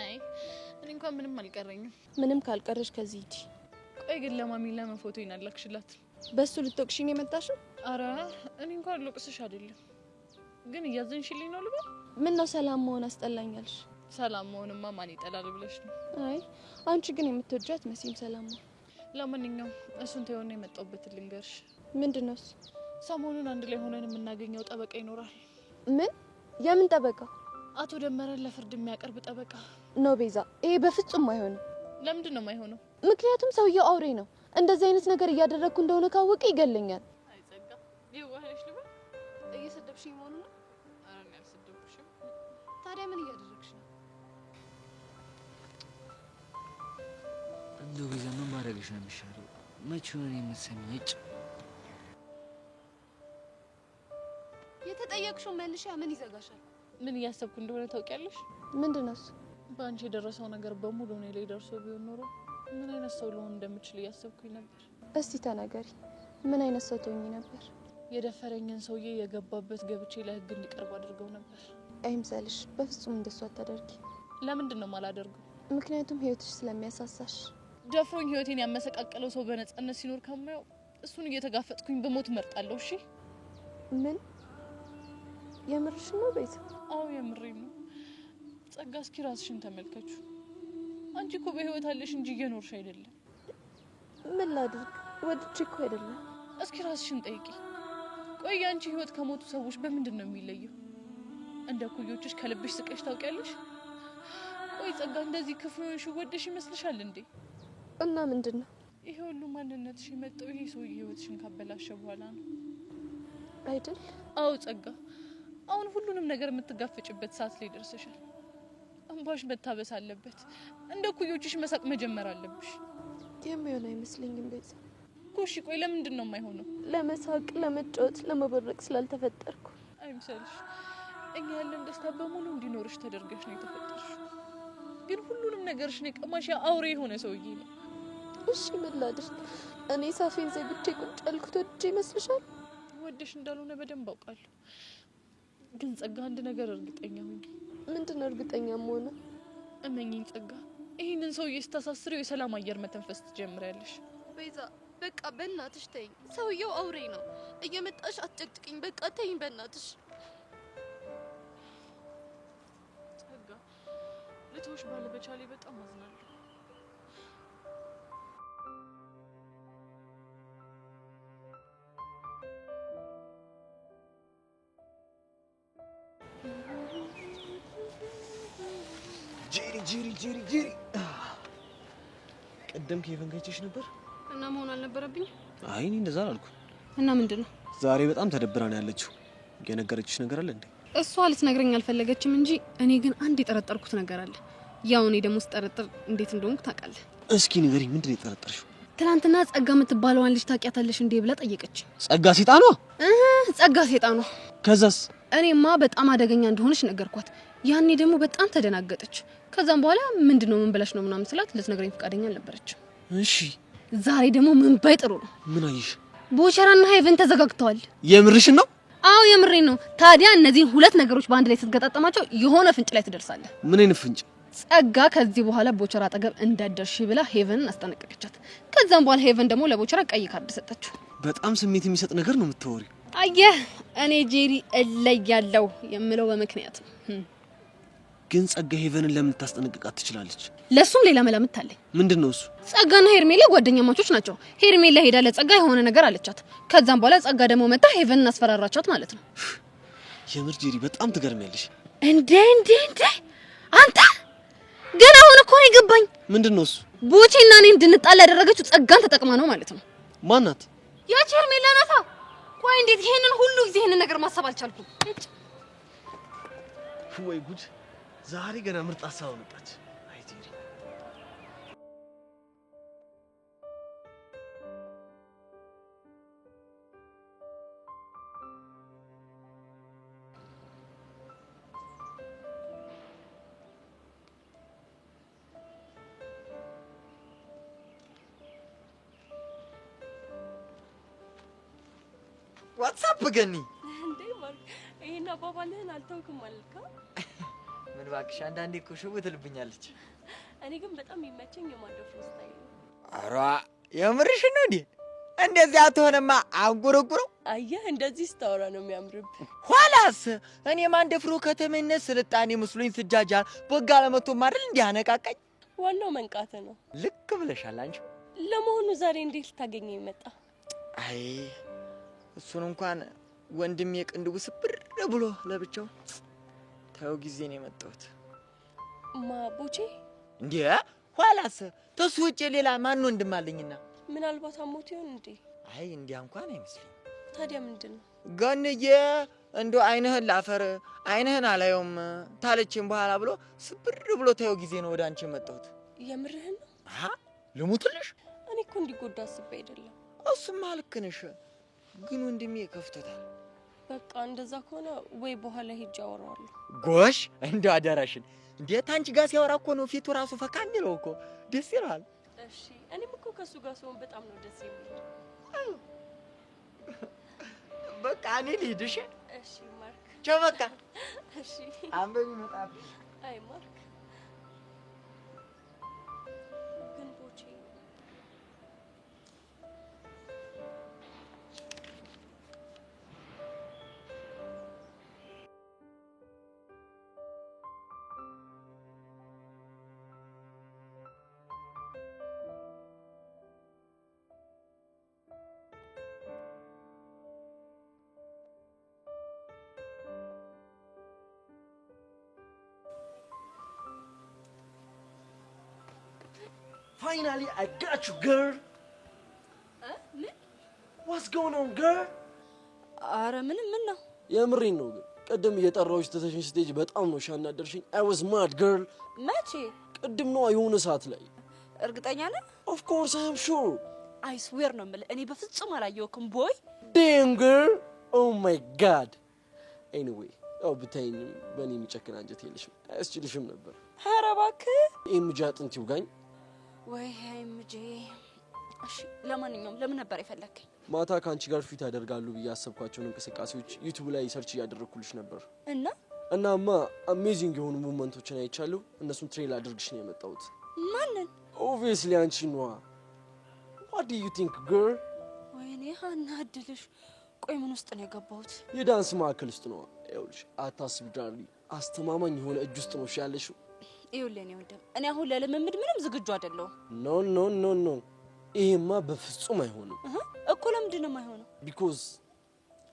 አይ እኔ እንኳን ምንም አልቀረኝም። ምንም ካልቀረሽ ከዚህ ሂጂ። ቆይ ግን ለማሚ ለምን ፎቶ ይናላክሽላት? በሱ ልትወቅሽኝ የመጣሽው? አረ እኔ እንኳን ልወቅስሽ አይደለም፣ ግን እያዘንሽልኝ ነው ልበል? ምን ነው ሰላም መሆን አስጠላኛልሽ? ሰላም መሆንማ ማን ይጠላል ብለሽ ነው? አይ አንቺ ግን የምትወጃት መሲም ሰላም ነው። ለማንኛውም እሱን ተይውና የመጣሁበትን ልንገርሽ። ምንድነው እሱ? ሰሞኑን አንድ ላይ ሆነን የምናገኘው ጠበቃ ይኖራል። ምን? የምን ጠበቃ? አቶ ደመረን ለፍርድ የሚያቀርብ ጠበቃ ነው። ቤዛ ይሄ በፍጹም አይሆንም። ለምንድን ነው የማይሆነው? ምክንያቱም ሰውየው አውሬ ነው። እንደዚህ አይነት ነገር እያደረኩ እንደሆነ ካወቀ ይገለኛል። አይጸጋ ይዋህሽ ልበል? እየሰደብሽኝ መሆኑ ነው? አረ እኔ አልሰደብኩሽም። ታዲያ ምን እያደረግሽ ነው? እንደው ቤዛ ምን ማድረግሽ ነው የሚሻለው? መቼ ሆነ የምትሰሚኝ? እጭ የተጠየቅሽው መልሻ ምን ይዘጋሻል? ምን እያሰብኩ እንደሆነ ታውቂያለሽ? ምንድነው እሱ? በአንቺ የደረሰው ነገር በሙሉ እኔ ላይ ደርሶ ቢሆን ኖሮ ምን አይነት ሰው ልሆን እንደምችል እያሰብኩኝ ነበር። እስቲ ተናገሪ። ምን አይነት ሰው ትሆኚ ነበር? የደፈረኝን ሰውዬ የገባበት ገብቼ ለህግ እንዲቀርብ አድርገው ነበር። አይምሰልሽ፣ በፍጹም እንደሱ አታደርጊ። ለምንድን ነው የማላደርገው? ምክንያቱም ህይወትሽ ስለሚያሳሳሽ። ደፍሮኝ ህይወቴን ያመሰቃቀለው ሰው በነጻነት ሲኖር ከማየው እሱን እየተጋፈጥኩኝ በሞት መርጣለሁ። እሺ ምን የምርሽ ነው ቤዛ? አዎ የምሬን ነው። ጸጋ፣ እስኪ ራስሽን ተመልከቹ። አንቺ እኮ በህይወት አለሽ እንጂ እየኖርሽ አይደለም። ምን ላድርግ? ወድጄ እኮ አይደለም። እስኪ ራስሽን ጠይቂ። ቆይ አንቺ ህይወት ከሞቱ ሰዎች በምንድን ነው የሚለየው? እንደ ኩዮችሽ ከልብሽ ስቀሽ ታውቂያለሽ? ቆይ ጸጋ፣ እንደዚህ ክፉ ሆንሽ ወደሽ ይመስልሻል እንዴ? እና ምንድነው ይሄ ሁሉ ማንነትሽ የመጣው ይሄ ሰውዬ ህይወትሽን ካበላሸ በኋላ ነው አይደል? አዎ ጸጋ፣ አሁን ሁሉንም ነገር የምትጋፈጭበት ሰዓት ላይ ደርሰሻል። እንባሽ መታበስ አለበት። እንደ ኩዮችሽ መሳቅ መጀመር አለብሽ። የሚሆን አይመስለኝም ቤዛ። ጎሽ፣ ቆይ ለምንድን ነው የማይሆነው? ለመሳቅ፣ ለመጫወት፣ ለመበረቅ ስላልተፈጠርኩ። አይምሰልሽ፣ እኛ ያለን ደስታ በሙሉ እንዲኖርሽ ተደርገሽ ነው የተፈጠርሽ። ግን ሁሉንም ነገርሽን የቀማሽ ያ አውሬ የሆነ ሰውዬ ነው። እሺ ምን ላድርግ? እኔ ሳፌን ዘግቼ ቁጭ ያልኩት ወድጄ ይመስልሻል? ወደሽ እንዳልሆነ በደንብ አውቃለሁ። ግን ጸጋ፣ አንድ ነገር እርግጠኛ ሁኚ። ምንድነው እርግጠኛም ሆነ? እመኚኝ ጸጋ፣ ይህንን ሰውዬ ስታሳስረው የሰላም አየር መተንፈስ ትጀምሪያለሽ። ቤዛ በቃ በእናትሽ ተይኝ። ሰውየው አውሬ ነው። እየመጣሽ አትጨቅጭቅኝ። በቃ ተይኝ በእናትሽ። ጸጋ፣ ልተውሽ ባለመቻሌ በጣም አዝናለሁ። ጄሪ ቀደም ከሄቨን ጋር ይችሽ ነበር እና መሆን አልነበረብኝ? አይ እኔ እንደዛ አላልኩም። እና ምንድነው? ዛሬ በጣም ተደብራ ነው ያለችው። የነገረችሽ ነገር አለ እንዴ? እሷ ልትነግረኝ አልፈለገችም እንጂ እኔ ግን አንድ የጠረጠርኩት ነገር አለ። ያው እኔ ደግሞ ስጠረጥር እንዴት እንደሆንኩ ታውቃለህ። እስኪ ንገሪኝ፣ ምንድን ነው የጠረጠርሽው? ትናንትና ጸጋ የምትባለዋን ልጅ ታውቂያታለሽ እንዴ ብላ ጠየቀች። ጸጋ ሴጣኗ? ጸጋ ሴጣኗ። ከዛስ? እኔማ በጣም አደገኛ እንደሆነች ነገርኳት። ያኔ ደግሞ በጣም ተደናገጠች። ከዛም በኋላ ምንድነው ምን ብለሽ ነው ምናምን ስላት ልትነግረኝ ፈቃደኛ አልነበረችም። እሺ ዛሬ ደግሞ ምን ባይ ጥሩ ነው። ምን አየሽ? ቦቸራና ሄቨን ተዘጋግተዋል። የምርሽን ነው? አዎ የምሬን ነው። ታዲያ እነዚህ ሁለት ነገሮች በአንድ ላይ ስትገጣጠማቸው የሆነ ፍንጭ ላይ ትደርሳለህ። ምን አይነት ፍንጭ? ጸጋ ከዚህ በኋላ ቦቸራ አጠገብ እንዳትደርሺ ብላ ሄቨንን አስጠነቀቀቻት። ከዛም በኋላ ሄቨን ደግሞ ለቦቸራ ቀይ ካርድ ሰጠችው። በጣም ስሜት የሚሰጥ ነገር ነው የምታወሪው። አየህ፣ እኔ ጄሪ እለያለሁ የምለው በምክንያት ነው። ግን ጸጋ ሄቨንን ለምን ታስጠነቅቃት ትችላለች? ለሱም ሌላ መላምት አለኝ። ምንድነው እሱ? ጸጋና ሄርሜላ ጓደኛ ማቾች ናቸው። ሄርሜላ ሄዳ ለጸጋ የሆነ ነገር አለቻት። ከዛም በኋላ ጸጋ ደግሞ መጣ ሄቨንን አስፈራራቻት ማለት ነው። የምር ጄሪ በጣም ትገርሚያለሽ። እንዴ አንተ ገና አሁን እኮ ነው የገባኝ። ምንድነው እሱ? ቡቺና እኔ እንድንጣላ ያደረገችው ጸጋን ተጠቅማ ነው ማለት ነው። ማናት? ያቺ ሄርሜላ ናታ። ቆይ እንዴት ይሄንን ሁሉ ጊዜ ይሄንን ነገር ማሰብ አልቻልኩም? ወይ ጉድ! ዛሬ ገና ምርጥ ሀሳብ መጣች። አይ ጄሪ ዋትስአፕ ገኒ እንዴ ማርክ፣ ይሄን አባባልህን አልተውክም አልካ? ምን እባክሽ፣ አንዳንዴ እኮ ሽው ትልብኛለች። እኔ ግን በጣም የሚመቸኝ የማደፍሮ ስታይል ነው። ኧረ የምርሽ ነው እንዴ? እንደዚህ አትሆንማ አንጉርጉሩ። አየህ፣ እንደዚህ ስታወራ ነው የሚያምርብ። ኋላስ እኔ ማንደፍሮ ከተመነስ ስልጣኔ መስሎኝ ስጃጃል ቦጋ ለመቶ ማድረል እንዲህ አነቃቃኝ። ዋናው መንቃት ነው። ልክ ብለሻል አንቺ። ለመሆኑ ዛሬ እንዴት ልታገኘኝ መጣ? አይ እሱን እንኳን ወንድሜ ቅንድቡ ስብር ብሎ ለብቻው ታው ጊዜ ነው የመጣሁት። ማቦቼ እንዴ? ኋላስ ተሱ ውጭ ሌላ ማን ወንድም አለኝና? ምናልባት አሞት ይሆን እንዴ? አይ እንዲያ እንኳን አይመስልኝ። ታዲያ ምንድነው? ገንዬ እንደው አይንህን ላፈር አይንህን አላየውም ታለችኝ በኋላ ብሎ ስብር ብሎ ታው ጊዜ ነው ወደ አንቺ የመጣሁት። የምርህን ነው? አሃ ልሙትልሽ? እኔ እኮ እንዲጎዳ አስቤ አይደለም። እሱማ ልክ ነሽ፣ ግን ወንድሜ ከፍቶታል። በቃ እንደዛ ከሆነ ወይ በኋላ ሄጄ አወራዋለሁ። ጎሽ እንደው አደራሽን። እንዴት አንቺ ጋር ሲያወራ እኮ ነው ፊቱ ራሱ ፈካ የሚለው እኮ ደስ ይላል። እሺ፣ እኔም እኮ ከሱ ጋር ስሆን በጣም ነው ደስ የሚለው። በቃ እኔ ልሂድ። እሺ እሺ ማርክ። ቻው በቃ። እሺ አንበቢ መጣፍ። አይ ማርክ ግን ቦቼ Finally, I got you, girl. ምን? What's going on, girl? አረ ምን ነው? የምሬን ነው ግን ቅድም እየጠራሁሽ ትተሽኝ ስትሄጂ በጣም ነው ያናደርሽኝ። I was mad, girl. መቼ? ቅድም ነው የሆነ ሰዓት ላይ። እርግጠኛ ነህ? Of course, I am sure. I swear ነው የምልህ እኔ በፍጹም አላየሁክም ቦይ። Damn, girl. Oh my God. Anyway, ያው ብታይኝም በእኔ የሚጨክን አንጀት የለሽም። አያስችልሽም ነበር። ኧረ እባክህ ኤምጂ አጥንት ይውጋኝ። ወይ ኤምጂ። እሺ ለማንኛውም ለምን ነበር የፈለከኝ? ማታ ከአንቺ ጋር ፊት ያደርጋሉ ብዬ ያሰብኳቸውን እንቅስቃሴዎች ዩቲዩብ ላይ ሰርች እያደረግኩልሽ ነበር። እናማ አሜዚንግ የሆኑ ሙቭመንቶችን አይቻለሁ። እነሱን ትሬል አድርግሽ ነው የመጣሁት። ማንን? ኦብቪየስሊ አንቺ ነዋ። What do you think, girl? ወይኔ አናድልሽ። ቆይ ምን ውስጥ ነው የገባሁት? የዳንስ ማዕከል ውስጥ ነዋ። ይኸውልሽ አታስቢ ዳርሊ፣ አስተማማኝ የሆነ እጅ ውስጥ ነው ያለሽው። ይኸውልህ እኔ ወንድም እኔ አሁን ለልምምድ ምንም ዝግጁ አይደለሁም። ኖ ኖ ኖ ኖ፣ ይሄማ በፍጹም አይሆንም። እኮ ለምንድን ነው የማይሆነው? ቢኮዝ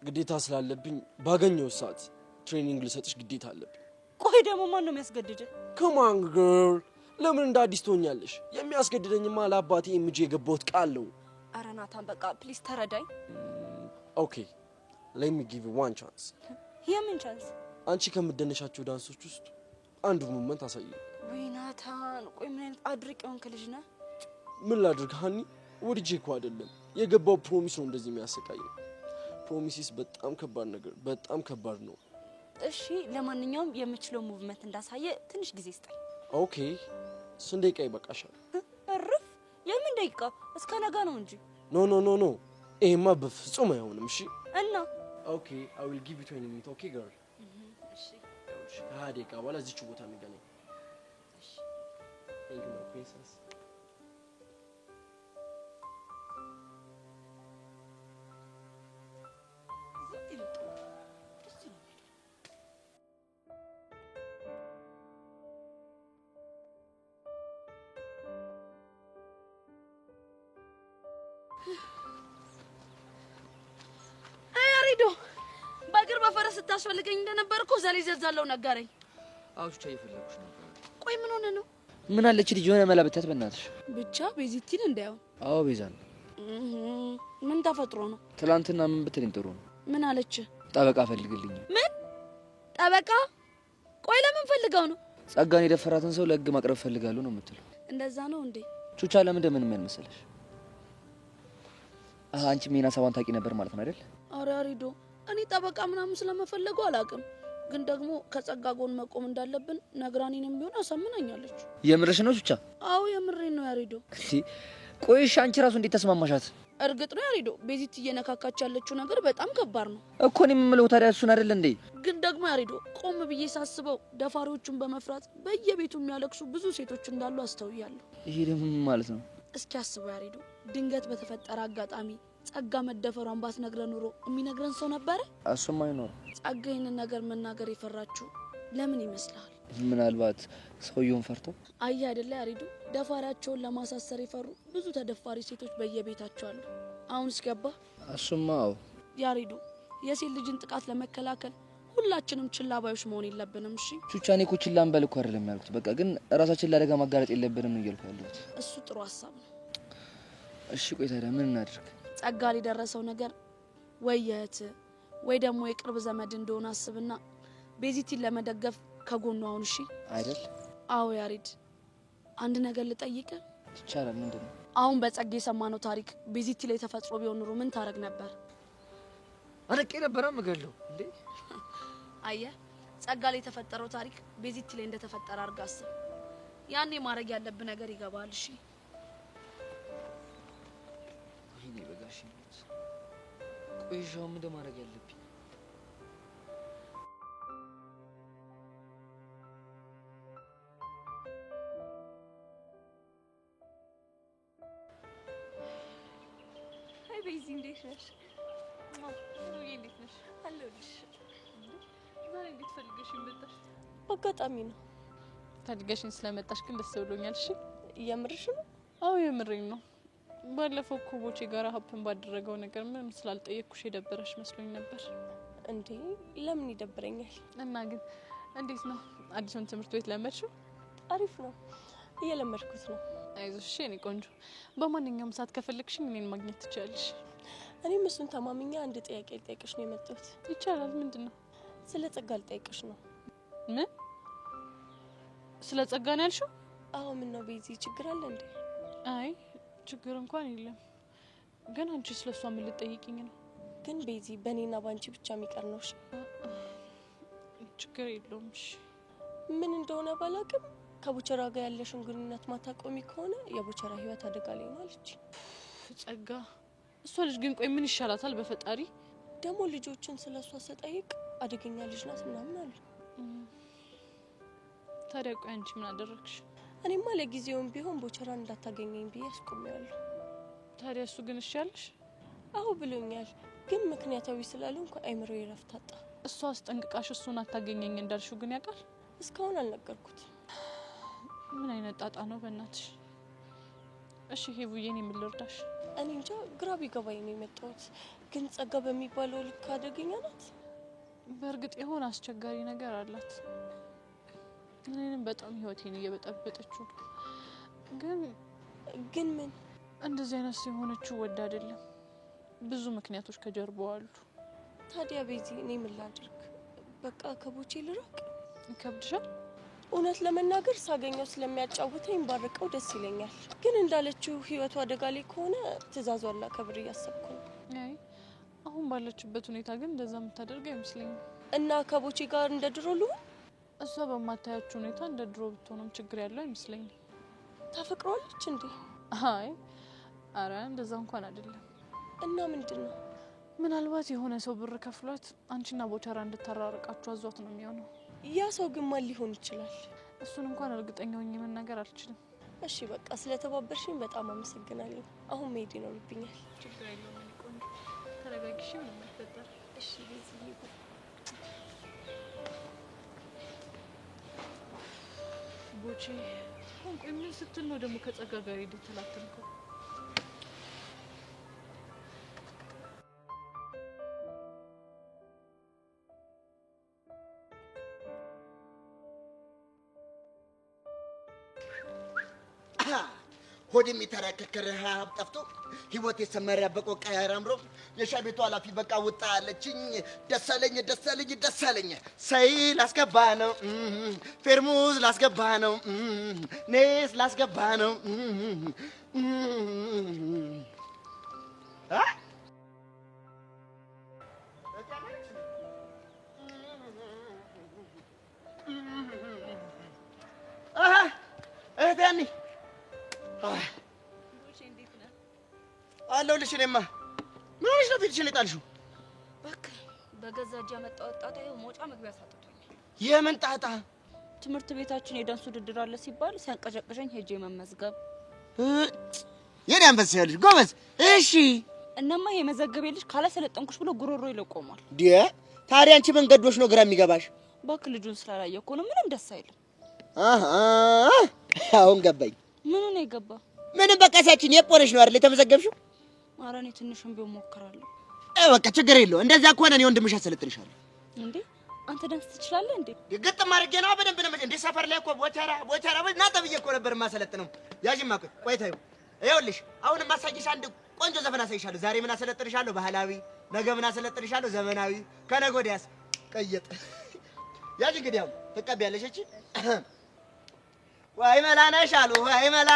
ግዴታ ስላለብኝ ባገኘው ሰዓት ትሬኒንግ ልሰጥሽ ግዴታ አለብኝ። ቆይ ደግሞ ማን ነው የሚያስገድድህ? Come on girl፣ ለምን እንደ አዲስ ትሆኛለሽ? የሚያስገድደኝማ ለአባቴ ኤምጂ የገባሁት ቃል ነው። ኧረ ናታን በቃ ፕሊዝ ተረዳኝ። ኦኬ let me give you one chance። የምን ቻንስ? አንቺ ከምትደነሻቸው ዳንሶች ውስጥ አንዱ ሙቭመንት አሳየኝ። ወይ ናታን፣ ቆይ ምን አይነት አድርቅ የሆንክ ልጅ ነህ? ምን ላድርግ ሀኒ፣ ወድጄ እኮ አይደለም የገባው ፕሮሚስ ነው እንደዚህ የሚያሰቃየኝ። ፕሮሚሲስ በጣም ከባድ ነገር፣ በጣም ከባድ ነው። እሺ ለማንኛውም የምችለው ሙቭመንት እንዳሳየ ትንሽ ጊዜ ስጠኝ። ኦኬ ስንት ደቂቃ ይበቃሻል? እርፍ፣ የምን ደቂቃ? እስከ ነገ ነው እንጂ። ኖ ኖ ኖ ኖ፣ ይሄማ በፍጹም አይሆንም። እሺ እና ኦኬ I will give you 20 minutes. ኦኬ girl። እሺ ደቂቃ በኋላ እዚች ቦታ እንገናኝ። እሺ thank you my princess። በእግር በፈረስ ስታስፈልገኝ እንደነበርኩ ዘሌ ዘዛለው ነገረኝ። አዎ ቹቻ እየፈለኩሽ ነበር። ቆይ ምን ሆነ ነው? ምን አለች ልጅ የሆነ መላ ብታት በእናትሽ። ብቻ ቤዚቲን እንዳይሆን። አዎ ቤዛ ነው። ምን ተፈጥሮ ነው? ትላንትና ምን ብትለኝ ጥሩ ነው? ምን አለች? ጠበቃ ፈልግልኝ። ምን ጠበቃ? ቆይ ለምን ፈልገው ነው? ጸጋን የደፈራትን ሰው ለህግ ማቅረብ ፈልጋለሁ ነው የምትለው። እንደዛ ነው እንዴ? ቹቻ ለምን እንደምን ምን መሰለሽ? አንቺ ሜና ሰባን ታውቂ ነበር ማለት ነው አይደል? አረ አሪዶ እኔ ጠበቃ ምናምን ስለመፈለጉ አላውቅም፣ ግን ደግሞ ከጸጋ ጎን መቆም እንዳለብን ነግራኔንም ቢሆን አሳምናኛለች። የምርሽ ነው ቹቻ? አዎ የምሬን ነው ያሪዶ። ቆይሽ አንቺ ራሱ እንዴት ተስማማሻት? እርግጥ ነው ያሪዶ ቤዚት እየነካካች ያለችው ነገር በጣም ከባድ ነው እኮ። እኔ የምለው ታዲያ እሱን አይደል እንዴ? ግን ደግሞ ያሪዶ ቆም ብዬ ሳስበው ደፋሪዎቹን በመፍራት በየቤቱ የሚያለቅሱ ብዙ ሴቶች እንዳሉ አስተውያለሁ። ይሄ ደግሞ ማለት ነው? እስኪ አስበው ያሪዶ፣ ድንገት በተፈጠረ አጋጣሚ ጸጋ መደፈሯን ባትነግረን ኑሮ የሚነግረን ሰው ነበረ? እሱም አይኖር። ጸጋ ይህንን ነገር መናገር የፈራችሁ ለምን ይመስልሃል? ምናልባት ሰውየውን ፈርቶ። አይ አይደለ ያሪዱ፣ ደፋሪያቸውን ለማሳሰር የፈሩ ብዙ ተደፋሪ ሴቶች በየቤታቸው አሉ። አሁን እስገባ። እሱማ አዎ ያሪዱ፣ የሴት ልጅን ጥቃት ለመከላከል ሁላችንም ችላ ባዮች መሆን የለብንም። እሺ ቹቻ፣ እኔ እኮ ችላ እንበል እኮ አይደለም ያልኩት። በቃ ግን ራሳችን ለአደጋ ማጋለጥ የለብንም እያልኩ ያለሁት። እሱ ጥሩ ሀሳብ ነው። እሺ ቆይ ታዲያ ምን እናድርግ? ጸጋ ሊደረሰው ነገር ወይ የእህት ወይ ደግሞ የቅርብ ዘመድ እንደሆነ አስብና ቤዚቲን ለመደገፍ ከጎኑ አሁን። እሺ አይደል? አዎ ያሪድ፣ አንድ ነገር ልጠይቅ ይቻላል? ምንድን ነው? አሁን በጸጋ የሰማነው ታሪክ ቤዚቲ ላይ ተፈጥሮ ቢሆን ኑሮ ምን ታረግ ነበር? አረቄ ነበረ ምገለው እንዴ? አየህ፣ ጸጋ ላይ የተፈጠረው ታሪክ ቤዚቲ ላይ እንደተፈጠረ አድርጋ አስብ። ያኔ ማድረግ ያለብህ ነገር ይገባል። እሺ ይሄ በጋሽ ቆይሻው ምን ማድረግ ያለብኝ? አይ ቤዚ እንዴት ነሽ? ሩዬ እንዴት ነሽ? አለሁልሽ። ዛሬ እንዴት ፈልገሽኝ መጣሽ? በአጋጣሚ ነው። ፈልገሽኝ ስለመጣሽ ግን ደስ ብሎኛል። እሺ እየምርሽ ነው? አዎ የምሬኝ ነው። ባለፈው እኮ ቦቼ ጋር ሀፕን ባደረገው ነገር ምንም ስላልጠየቅኩሽ የደበረሽ መስሎኝ ነበር። እንዴ ለምን ይደብረኛል? እና ግን እንዴት ነው አዲሱን ትምህርት ቤት ለመድሽው? አሪፍ ነው፣ እየለመድኩት ነው። አይዞሽ እኔ ቆንጆ፣ በማንኛውም ሰዓት ከፈለግሽኝ እኔን ማግኘት ትችያለሽ። እኔም እሱን ተማምኛ አንድ ጥያቄ ልጠይቅሽ ነው የመጣሁት። ይቻላል። ምንድን ነው? ስለ ጸጋ ልጠይቅሽ ነው። ምን? ስለ ጸጋ ነው ያልሽው? አዎ። ምን ነው ቤዚ ችግር አለ እንዴ? አይ ችግር እንኳን የለም። ግን አንቺ ስለሷ ምን ልትጠይቂኝ ነው? ግን ቤዚ በእኔና ባንቺ ብቻ የሚቀር ነው። እሺ ችግር የለውም። እሺ ምን እንደሆነ ባላቅም ከቦቸራ ጋር ያለሽን ግንኙነት ማታቆሚ ከሆነ የቦቸራ ህይወት አደጋ ላይ ነው አለች ጸጋ። እሷ ልጅ ግን ቆይ ምን ይሻላታል? በፈጣሪ ደግሞ ልጆችን ስለሷ ስጠይቅ አደገኛ ልጅ ናት ምናምን አሉ። ታዲያ ቆይ አንቺ ምን አደረግሽ? እኔማ ለጊዜውም ቢሆን ቦቸራን እንዳታገኘኝ ብዬ አስቆሚያለሁ። ታዲያ እሱ ግን እሺ ያለሽ? አዎ ብሎኛል። ግን ምክንያታዊ ስላልሆንኩ አይምሮዬ እረፍት አጣ። እሷ አስጠንቅቃሽ እሱን አታገኘኝ እንዳልሽው ግን ያውቃል? እስካሁን አልነገርኩት። ምን አይነት ጣጣ ነው በእናትሽ? እሺ ሄቡዬን የምልርዳሽ? እኔ እንጃ ግራ ቢገባኝ ነው የመጣሁት። ግን ጸጋ በሚባለው ልክ አደገኛ ናት? በእርግጥ የሆነ አስቸጋሪ ነገር አላት። እኔንም በጣም ህይወቴን እየበጠበጠችው ነው። ግን ምን እንደዚህ አይነት የሆነችው ወድ አይደለም። ብዙ ምክንያቶች ከጀርባው አሉ። ታዲያ ቤዚ እኔ ምን ላድርግ? በቃ ከቦቼ ልራቅ? ይከብድሻል? እውነት ለመናገር ሳገኘው ስለሚያጫውተኝ ባርቀው ደስ ይለኛል። ግን እንዳለችው ህይወቱ አደጋ ላይ ከሆነ ትእዛዟን ላከብር እያሰብኩ ነው። አይ አሁን ባለችበት ሁኔታ ግን እንደዛ የምታደርግ አይመስለኝም። እና ከቦቼ ጋር እንደ ድሮ ልሁን? እሷ በማታያችሁ ሁኔታ እንደ ድሮ ብትሆንም ችግር ያለው አይመስለኝም። ታፈቅሯለች እንዴ? አይ አረ እንደዛ እንኳን አይደለም። እና ምንድን ነው? ምናልባት የሆነ ሰው ብር ከፍሏት አንቺና ቦቸራ እንድታራርቃችሁ አዟት ነው የሚሆነው። ያ ሰው ግን ማን ሊሆን ይችላል? እሱን እንኳን እርግጠኛ ሆኜ መናገር አልችልም። እሺ በቃ ስለተባበርሽኝ በጣም አመሰግናለሁ። አሁን መሄድ ይኖርብኛል። ችግር የለውም እኔ ቆንጆ፣ ተረጋጊሽ፣ ምንም አይፈጠር። እሺ ቤዝዬ ቦቼ ቆይ ምን ስትል ነው ደግሞ ከጸጋ ጋር የተላተምከው? ሆድ የሚተረከከ ረሃብ ጠፍቶ ህይወት የሰመረ በቆቃ አምሮ የሻይ ቤቱ ኃላፊ በቃ ውጣ አለችኝ። ደሳለኝ ደሳለኝ ደሳለኝ ሰይ ላስገባ ነው ፌርሙዝ ላስገባ ነው ኔስ ላስገባ ነው እህቴ አለሁልሽ። እኔማ ምን ሆነሽ ነው ፊትሽን የጣልሽው? እባክህ በገዛ እጅ ያመጣሁት ጣጣ ይኸው መውጫ መግቢያ ሳጥቶኛል። የምን ጣጣ? ትምህርት ቤታችን የዳንስ ውድድር አለ ሲባል ሲያንቀዠቅዠኝ ሄጄ መመዝገብ። የኔ አንበሳ ያለሽ ጎበዝ። እሺ እናማ የመዘገቤ ልጅ ካላሰለጠንኩሽ ብሎ ጉሮሮ ይለቆማል። ታዲያ አንቺ መንገዶሽ ነው ግራ የሚገባሽ? እባክህ ልጁን ስላላየሁ እኮ ነው። ምንም ደስ አይልም። አሁን ገባኝ። ምኑ ነው የገባ? ምንም በቃ ሳችን የፖነሽ ነው አይደል የተመዘገብሽው? ኧረ እኔ ትንሽም ቢሆን ሞክራለሁ። በቃ ችግር የለው። እንደዛ ከሆነ እኔ ወንድምሽ አሰለጥንሻለሁ። እንዴ አንተ ዳንስ ትችላለህ እንዴ? ግጥም አድርጌ ነው በደንብ ነው እንዴ። ሰፈር ላይ እኮ ቦቸራ ና ተብዬ እኮ ነበር የማሰለጥነው። ያዥማ ቆይ ታዩ። ይኸውልሽ አሁን ማሳጅሽ አንድ ቆንጆ ዘፈን አሳይሻለሁ። ዛሬ ምን አሰለጥንሻለሁ? ባህላዊ። ነገ ምን አሰለጥንሻለሁ? ዘመናዊ። ከነገ ወዲያስ ቀየጥ። ያዥ እንግዲህ አሁን ትቀበያለሽ። እቺ ወይ መላ ነሽ አሉ ወይ መላ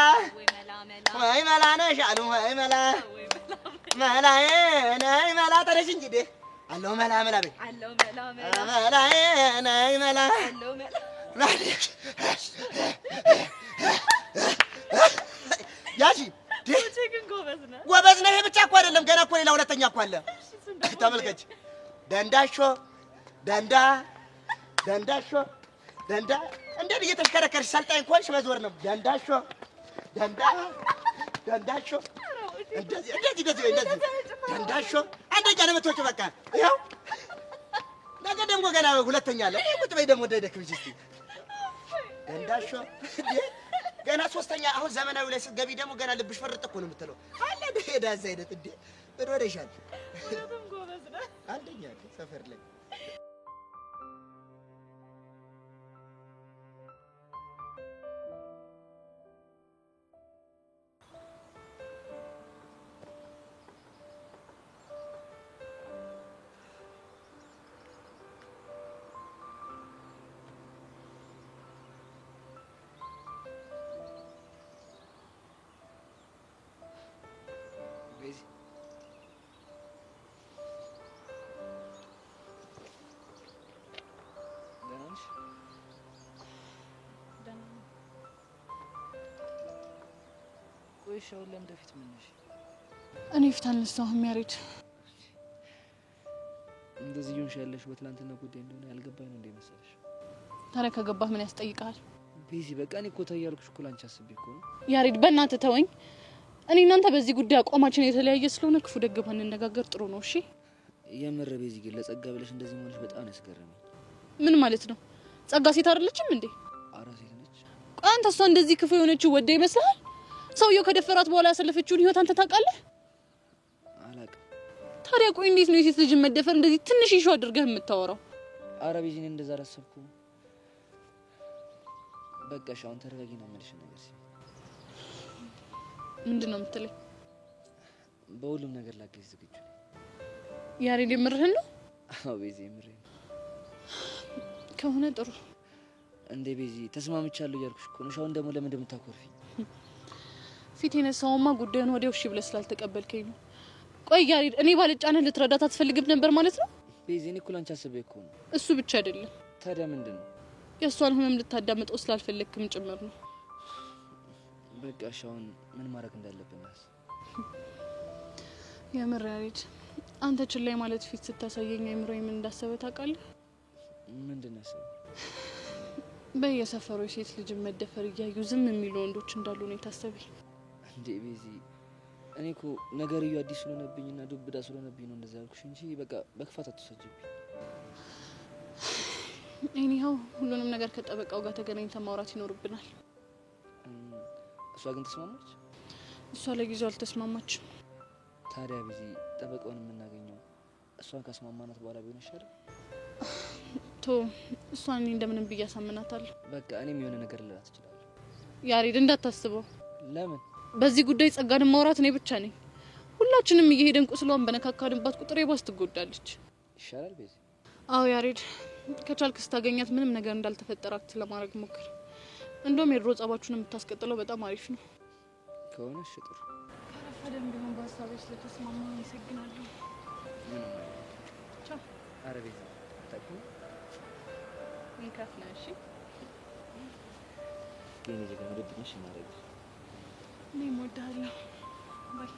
ወይ መላ ነሽ አሉ ወይ መላ መላዬ ነይ መላ ተነሽ እንግዲህ አለው መላ መላ በይ አለው መላ መላ መላዬ ነይ መላ አለው መላ ያሺ ግን ጎበዝ ነህ። ጎበዝ ነህ። ይሄ ብቻ እኮ አይደለም፣ ገና እኮ ሌላ ሁለተኛ እኮ አለ። ተመልከች ደንዳሾ ደንዳ ደንዳሾ ደንዳ እንደዚህ እየተሽከረከርሽ ሰልጣኝ ኮንሽ መዞር ነው ደንዳሾ ደንዳ ደንዳሾ እንደዚህ ደንዳሾ አንደኛ ነው የምትወጪው በቃ ይኸው ነገ ደግሞ ገና ሁለተኛ አለ ቁጭ በይ ደግሞ እንዳይደክምሽ እስኪ ደንዳሾ ገና ሶስተኛ አሁን ዘመናዊ ላይ ስትገቢ ደግሞ ገና ልብሽ ፈርጥ እኮ ነው የምትለው አለ ዳዛ አይነት እንዴ ወደሻል አንደኛ ሰፈር ላይ ሻው ለምደፊት ምን ነሽ እኔ ፊት አልነሳሁም ያሬድ እንደዚህ ይሁንሽ ያለሽ በትላንትና ጉዳይ እንደሆነ ያልገባኝ ነው እንደመሰለሽ ታዲያ ከገባህ ምን ያስጠይቃል ቤዚ በቃ እኔ እኮ ታያልኩሽ እኮ ላንቺ አስቤ እኮ ነው ያሬድ በእናትህ ተወኝ እኔ እናንተ በዚህ ጉዳይ አቋማችን የተለያየ ስለሆነ ክፉ ደግ ባንነጋገር ጥሩ ነው እሺ የምር ቤዚ ግን ለጸጋ ብለሽ እንደዚህ ሆነሽ በጣም ያስገረመኝ ምን ማለት ነው ጸጋ ሴት አይደለችም እንዴ አራ ሴት ነች አንተ እሷ እንደዚህ ክፉ የሆነችው ወደ ይመስላል ሰውየው ከደፈራት በኋላ ያሰለፈችውን ህይወት አንተ ታውቃለህ አላውቅም ታዲያ ቆይ እንዴት ነው የሴት ልጅ መደፈር እንደዚህ ትንሽ ይሹ አድርገህ የምታወራው አረ ቤዚ እኔ እንደዛ አላሰብኩ በቃ ሻውን ተረጋጊና መልሽ ነገር ሲል ምንድነው የምትለኝ በሁሉም ነገር ላገዝ ዝግጁ ያሬድ የምርህን ነው አዎ ቤዚ የምርህን ከሆነ ጥሩ እንዴ ቤዚ ተስማምቻለሁ ያልኩሽ እኮ ነው ሻውን ደግሞ ለምን እንደምታኮርፊኝ ፊት የነሳውማ ጉዳዩን ወዲያው እሺ ብለህ ስላልተቀበልከኝ ነው ቆይ ያሬድ እኔ ባለጫነህ ልትረዳት አትፈልግም ነበር ማለት ነው ቤዚ እኔ እኮ ላንቺ አስቤ እኮ ነው እሱ ብቻ አይደለም ታዲያ ምንድነው የእሷን ህመም ልታዳምጠው ስላልፈለግክም ጭምር ነው በቃ ሻውን ምን ማድረግ እንዳለብን ናስ የምር ያሬድ አንተ ችላይ ማለት ፊት ስታሳየኝ አይምሮዬ ምን እንዳሰበ ታውቃለህ ምንድነው እሱ በየሰፈሩ ሴት ልጅ መደፈር እያዩ ዝም የሚሉ ወንዶች እንዳሉ ነው የታሰበኝ እንዴ ቤዚ እኔ እኮ ነገርዩ አዲስ ስለሆነብኝና ዱብዳ ስለሆነብኝ ነው እንደዛ ያልኩሽ እንጂ በቃ በክፋት አትሰጂብኝ እኔው ሁሉንም ነገር ከጠበቃው ጋር ተገናኝተን ማውራት ይኖርብናል እሷ ግን ተስማማች እሷ ለጊዜው አልተስማማችም ታዲያ ቤዚ ጠበቃውን የምናገኘው እሷን ካስማማናት በኋላ ቢሆን ይሻላል ቶ እሷን እንደምንም ብያሳምናታለሁ በቃ እኔም የሆነ ነገር ልላት እችላለሁ ያሬድ እንዳታስበው ለምን በዚህ ጉዳይ ጸጋን ማውራት ነው ብቻ ነኝ ሁላችንም እየሄደን ቁስሏን በነካካንባት ቁጥር የባስ ትጎዳለች ይሻላል ቤዚ አዎ ያሬድ ከቻልክ ስታገኛት ምንም ነገር እንዳልተፈጠራት ለማድረግ ሞክር እንደውም የድሮ ጸባችሁን የምታስቀጥለው በጣም አሪፍ ነው ከሆነ እሺ ጥሩ ከረፈደም ቢሆን በሀሳብሽ ስለተስማማ አመሰግናለሁ ቻው አረ ቤዚ ታውቁ እንከፍና እሺ የኔ ጀግና ወደድሽ ማረግ እኔ እወድሃለሁ ባይ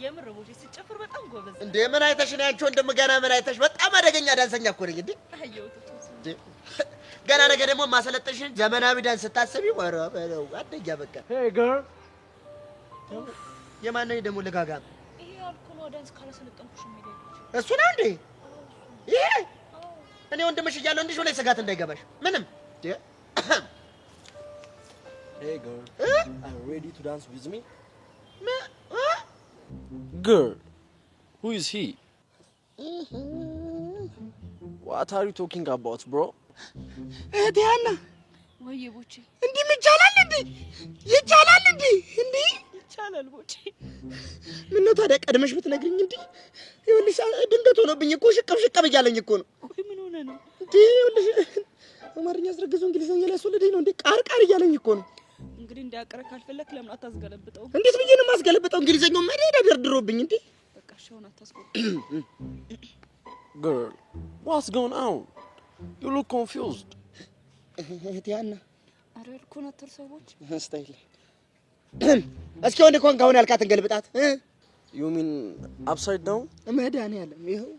የምር ቦቴ ሲጨፍር በጣም ጎበዝ እንዴ ምን አይተሽ ነው አንቺ ወንድም ገና ምን አይተሽ በጣም አደገኛ ዳንሰኛ እኮ ነኝ እንዴ ገና ነገ ደግሞ ማሰለጥሽ ዘመናዊ ዳንስ ስታስቢ ወራ በለው አደኛ በቃ ሄይ ገርል የማን ነው ደግሞ ለጋጋ ይሄ አልኮሎ ዳንስ ካላሰለጠንኩሽ የሚደግ እሱ ነው እንዴ ይሄ እኔ ወንድምሽ እያለሁ እንዲሽ ላይ ስጋት እንዳይገባሽ ምንም Hey girl, are you ready to dance with me? Girl, who is he? What are you talking about, bro? እህቴና ወይ ቦቼ እንዲህ ይቻላል እንዴ ይቻላል እንዴ እንዴ ይቻላል ቦቼ ምን ነው ታዲያ ቀድመሽ ብትነግሪኝ እንዴ ይኸውልሽ ድንገት ሆኖብኝ እኮ ሽቀብ እያለኝ እኮ ነው ወይ ምን ሆነ ነው እንዴ ይኸውልሽ አማርኛ አስረግዞ እንግሊዘኛ ላይ አስወለደኝ ነው እንዴ ቃርቃር እያለኝ እኮ ነው እንግዲህ እንዲያቀረ ካልፈለክ ለምን አታስገለብጠው እንዴት ብዬ ነው ማስገለብጠው እንግሊዘኛው መደዳ ደርድሮብኝ እንዴ በቃ ትከሻውን አታስቆም። Girl, what's going on? You look confused. እህቴያና አረ ልኮናተር ሰዎች ስታይል እስኪ ወንድ ኮን ጋውን ያልካትን ገልብጣት You mean upside down? መድኃኒዓለም ይኸው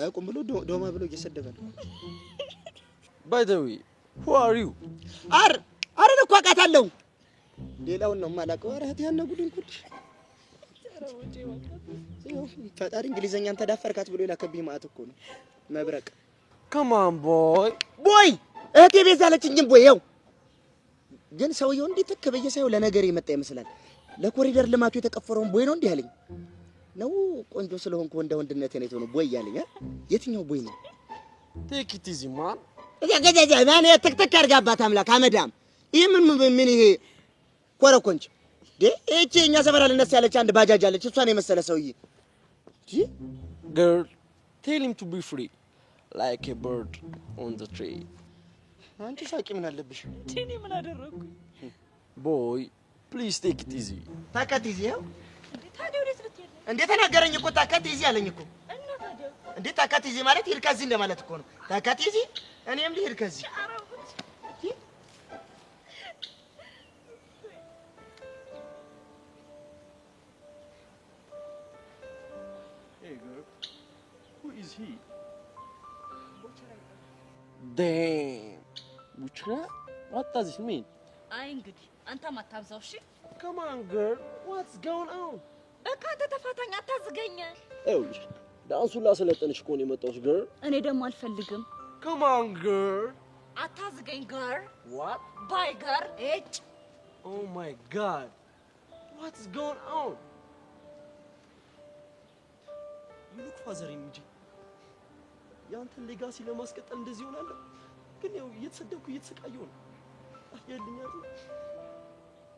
አቁም ብሎ ዶማ ብሎ እየሰደበ ነው። By the way, who are you? አረ እኮ አውቃታለሁ። ሌላውን ነው የማላውቀው። አረ እህቴያና ጉድን ኩልሽ ፈጣሪ እንግሊዘኛን ተዳፈርካት ብሎ የላከብኝ ማለት እኮ ነው። መብረቅ Come on, boy. ቦይ እህቴ ቤዛ አለችኝም ቦይ ይኸው ግን ሰውየው እንዴት ተከበየ ሳይው ለነገር የመጣ ይመስላል። ለኮሪደር ልማቱ የተቀፈረውን ቦይ ነው እንዴ ያለኝ ነው። ቆንጆ ስለሆንኩ ወንድነቴ ነው የተሆነው ቦይ ያለኝ። የትኛው ቦይ ነው? Take it easy, man. ገጃጃ ማን ተክተክ አድርጋባት አምላክ አመዳም። ይሄ ምን ይሄ ኮረኮንች እቺ እኛ ሰፈር አለነስ ያለች አንድ ባጃጅ አለች። እሷን የመሰለ ሰውዬ Girl, tell him to be free, like a bird on the tree. አንቺ ሳቂ ምን አለብሽ? እኔ ምን አደረኩኝ? Boy, please take it easy. ታከት ይዚ ነው ታዲያ ወዴት ልትሄድ ነው? እንዴ ተናገረኝ እኮ ታከት ይዚ አለኝ እኮ። እና ታዲያ እንዴ ታከት ይዚ ማለት ሂድ ከዚህ እንደማለት እኮ ነው። ታከት ይዚ እኔም ልሂድ ከዚህ። Hey girl, who is he? Damn. Buchra? What does it mean? አይ እንግዲህ አንተም አታብዛው እሺ። Come on, girl. What's going on? በቃ አንተ ተፋታኝ፣ አታዝገኝ። ይኸውልሽ ዳንሱን ላሰለጠንሽ እኮ ነው የመጣሁት girl. እኔ ደግሞ አልፈልግም። Come on, girl. አታዝገኝ ጋር What? ባይ ጋር እጭ Oh my God. What's going on? You look father እንጂ ያንተን ሌጋሲ ለማስቀጠል እንደዚህ ሆናለሁ። ግን ያው እየተሰደብኩ እየተሰቃየሁ ነው። አያልኝ አይደል?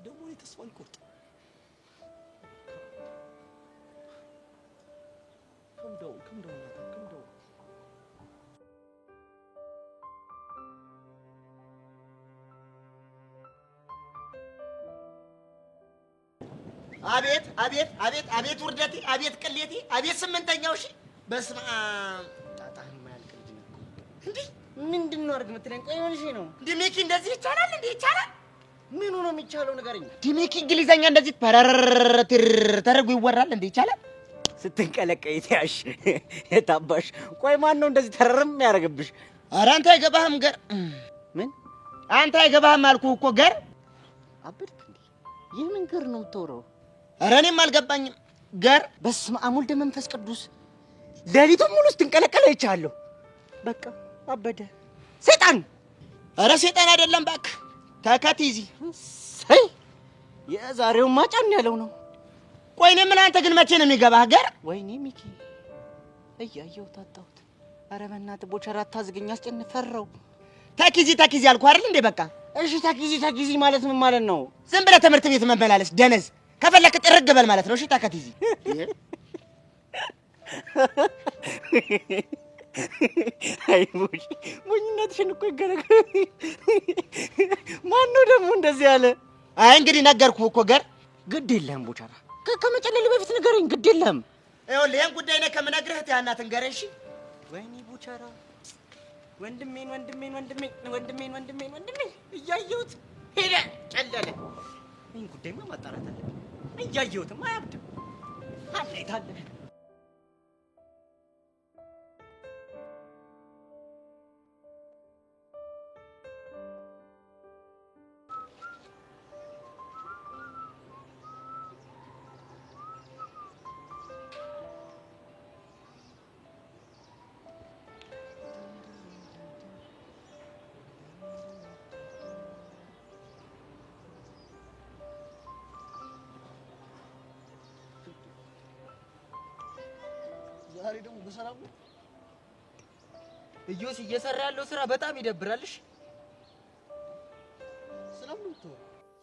ደግሞ እኔ ተስፋ አልቆርጥም። Calm down, Nathan, calm down. አቤት አቤት አቤት አቤት ውርደቴ አቤት ቅሌቴ አቤት ስምንተኛው እሺ በስመ አብ ጣጣን ማያልቅ ልጅ ነው እንዴ ምንድነው አርግ ምትለኝ? ቆይ ሆነሽ ነው ዲሜኪ እንደዚህ ይቻላል እንዴ? ይቻላል? ምኑ ነው የሚቻለው ንገረኝ። ዲሜኪ እንግሊዘኛ እንደዚህ ተረጉ ይወራል እንዴ? ይቻላል? ስትንቀለቀይ ታሽ የታባሽ። ቆይ ማን ነው እንደዚህ ተረርም ያደርግብሽ? ኧረ አንተ አይገባህም ገር። ምን አንተ አይገባህም አልኩህ እኮ ገር። አበድክ እንዴ? የምን ገር ነው የምትወራው? ኧረ እኔም አልገባኝም ገር። በስመ አብ ወልደ መንፈስ ቅዱስ። ሌሊቱን ሙሉ ስትንቀለቀል አይቻለሁ። በቃ አበደ ሰይጣን። ኧረ ሰይጣን አይደለም እባክህ ታካት ይዚ። ሰይ የዛሬው ማጫን ያለው ነው። ቆይ እኔ ምን አንተ ግን መቼ ነው የሚገባህ ገር? ወይኔ ሚኪ እያየሁ ታጣሁት። ኧረ በእናትህ ቦቸራ አታዝገኝ፣ አስጨንፈረው። ታኪዚ አልኩህ አይደል እንዴ? በቃ እሺ ታኪዚ ማለት ምን ማለት ነው? ዝም ብለህ ትምህርት ቤት መመላለስ ደነዝ። ከፈለክ ጥርግ በል ማለት ነው። እሺ ታካት ይዚ። አይ ሞኝነትሽን እኮ ይገረግ። ማን ነው ደግሞ እንደዚህ ያለ? አይ እንግዲህ ነገርኩህ እኮ ገር። ግድ የለህም ቦቸራ፣ ከመጨለል በፊት ንገረኝ። ግድ የለህም። ይኸውልህ ይሄን ጉዳይ ነው ከምነግርህ ያናት ንገረኝ። እሺ ወይኔ ቦቸራ ወንድሜን እያየሁት ሄደ ጨለለ። ይሄን ጉዳይማ ማጣራት አለብኝ። እያየሁትም አያብድም። አለይታለ ዛሬ ደግሞ በሰላም ነው እዮስ እየሰራ ያለው ስራ በጣም ይደብራልሽ። ስለምንቱ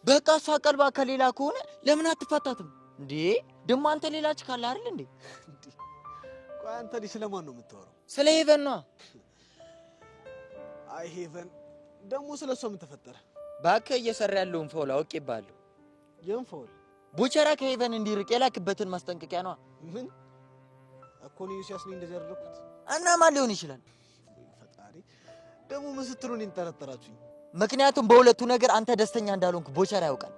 በቃ እሷ ቀልባ ከሌላ ከሆነ ለምን አትፋታትም እንዴ? ደግሞ አንተ ሌላ ችካላ አይደል እንዴ? ቆይ አንተ ዲስ ስለማን ነው የምታወራው? ስለ ሄቨን ነው። አይ ሄቨን ደግሞ ስለሷ ምን ተፈጠረ? ባከ እየሰራ ያለውን ፋውል አውቄብሃለሁ። የምን ፋውል? ቦቸራ ከሄቨን እንዲርቅ የላክበትን ማስጠንቀቂያ ነው። ምን እኮ ነው ዩሲያስ ነኝ እንደዚህ ያደረኩት። እና ማን ሊሆን ይችላል? ፈጣሪ ደግሞ ምን ስትሉ እኔን ጠረጠራችሁኝ? ምክንያቱም በሁለቱ ነገር አንተ ደስተኛ እንዳልሆንክ ቦቸራ ያውቃል።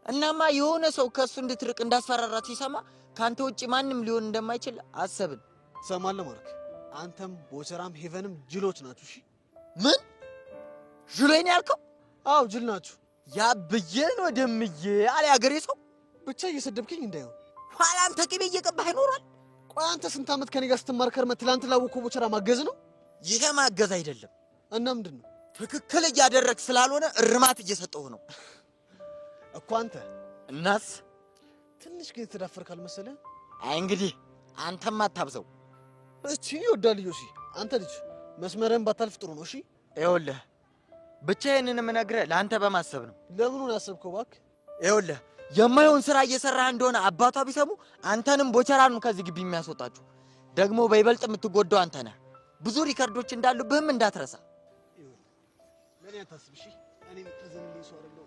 እናማ የሆነ ሰው ከሱ እንድትርቅ እንዳስፈራራት ሲሰማ ካንተ ውጪ ማንም ሊሆን እንደማይችል አሰብን። ሰማለ ማርክ፣ አንተም ቦቸራም ሄቨንም ጅሎች ናችሁ። እሺ ምን ጅሎኝ ያልከው? አዎ ጅል ናችሁ። ያብዬን ወደምዬ አለ ያገሬ ሰው። ብቻ እየሰደብከኝ እንዳይሆን ኋላ አንተ ቅቤ እየቀባህ ይኖራል። ቆይ አንተ ስንት ዓመት ከኔ ጋር ስትማር ከርመህ ትላንት ላወቅኸው ቦቸራ ማገዝ ነው? ይሄ ማገዝ አይደለም። እና ምንድን ነው? ትክክል እያደረግ ስላልሆነ እርማት እየሰጠው ነው እኮ አንተ። እናስ ትንሽ ግን የተዳፈርክ አልመሰለህ? አይ እንግዲህ አንተም አታብዘው። እቺ ይወዳል ዮሲ። አንተ ልጅ መስመርህን ባታልፍ ጥሩ ነው። እሺ ይኸውልህ ብቻዬን የምነግርህ ለአንተ በማሰብ ነው። ለምኑን ያሰብከው እባክህ? ይኸውልህ የማይሆን ስራ እየሰራህ እንደሆነ አባቷ ቢሰሙ አንተንም ቦቸራንም ከዚህ ግቢ የሚያስወጣችሁ። ደግሞ በይበልጥ የምትጎዳው አንተ ነህ። ብዙ ሪከርዶች እንዳሉብህም እንዳትረሳ። ለኔ አታስብ እሺ። እኔም ተዘንልኝ ሰው አይደለሁ።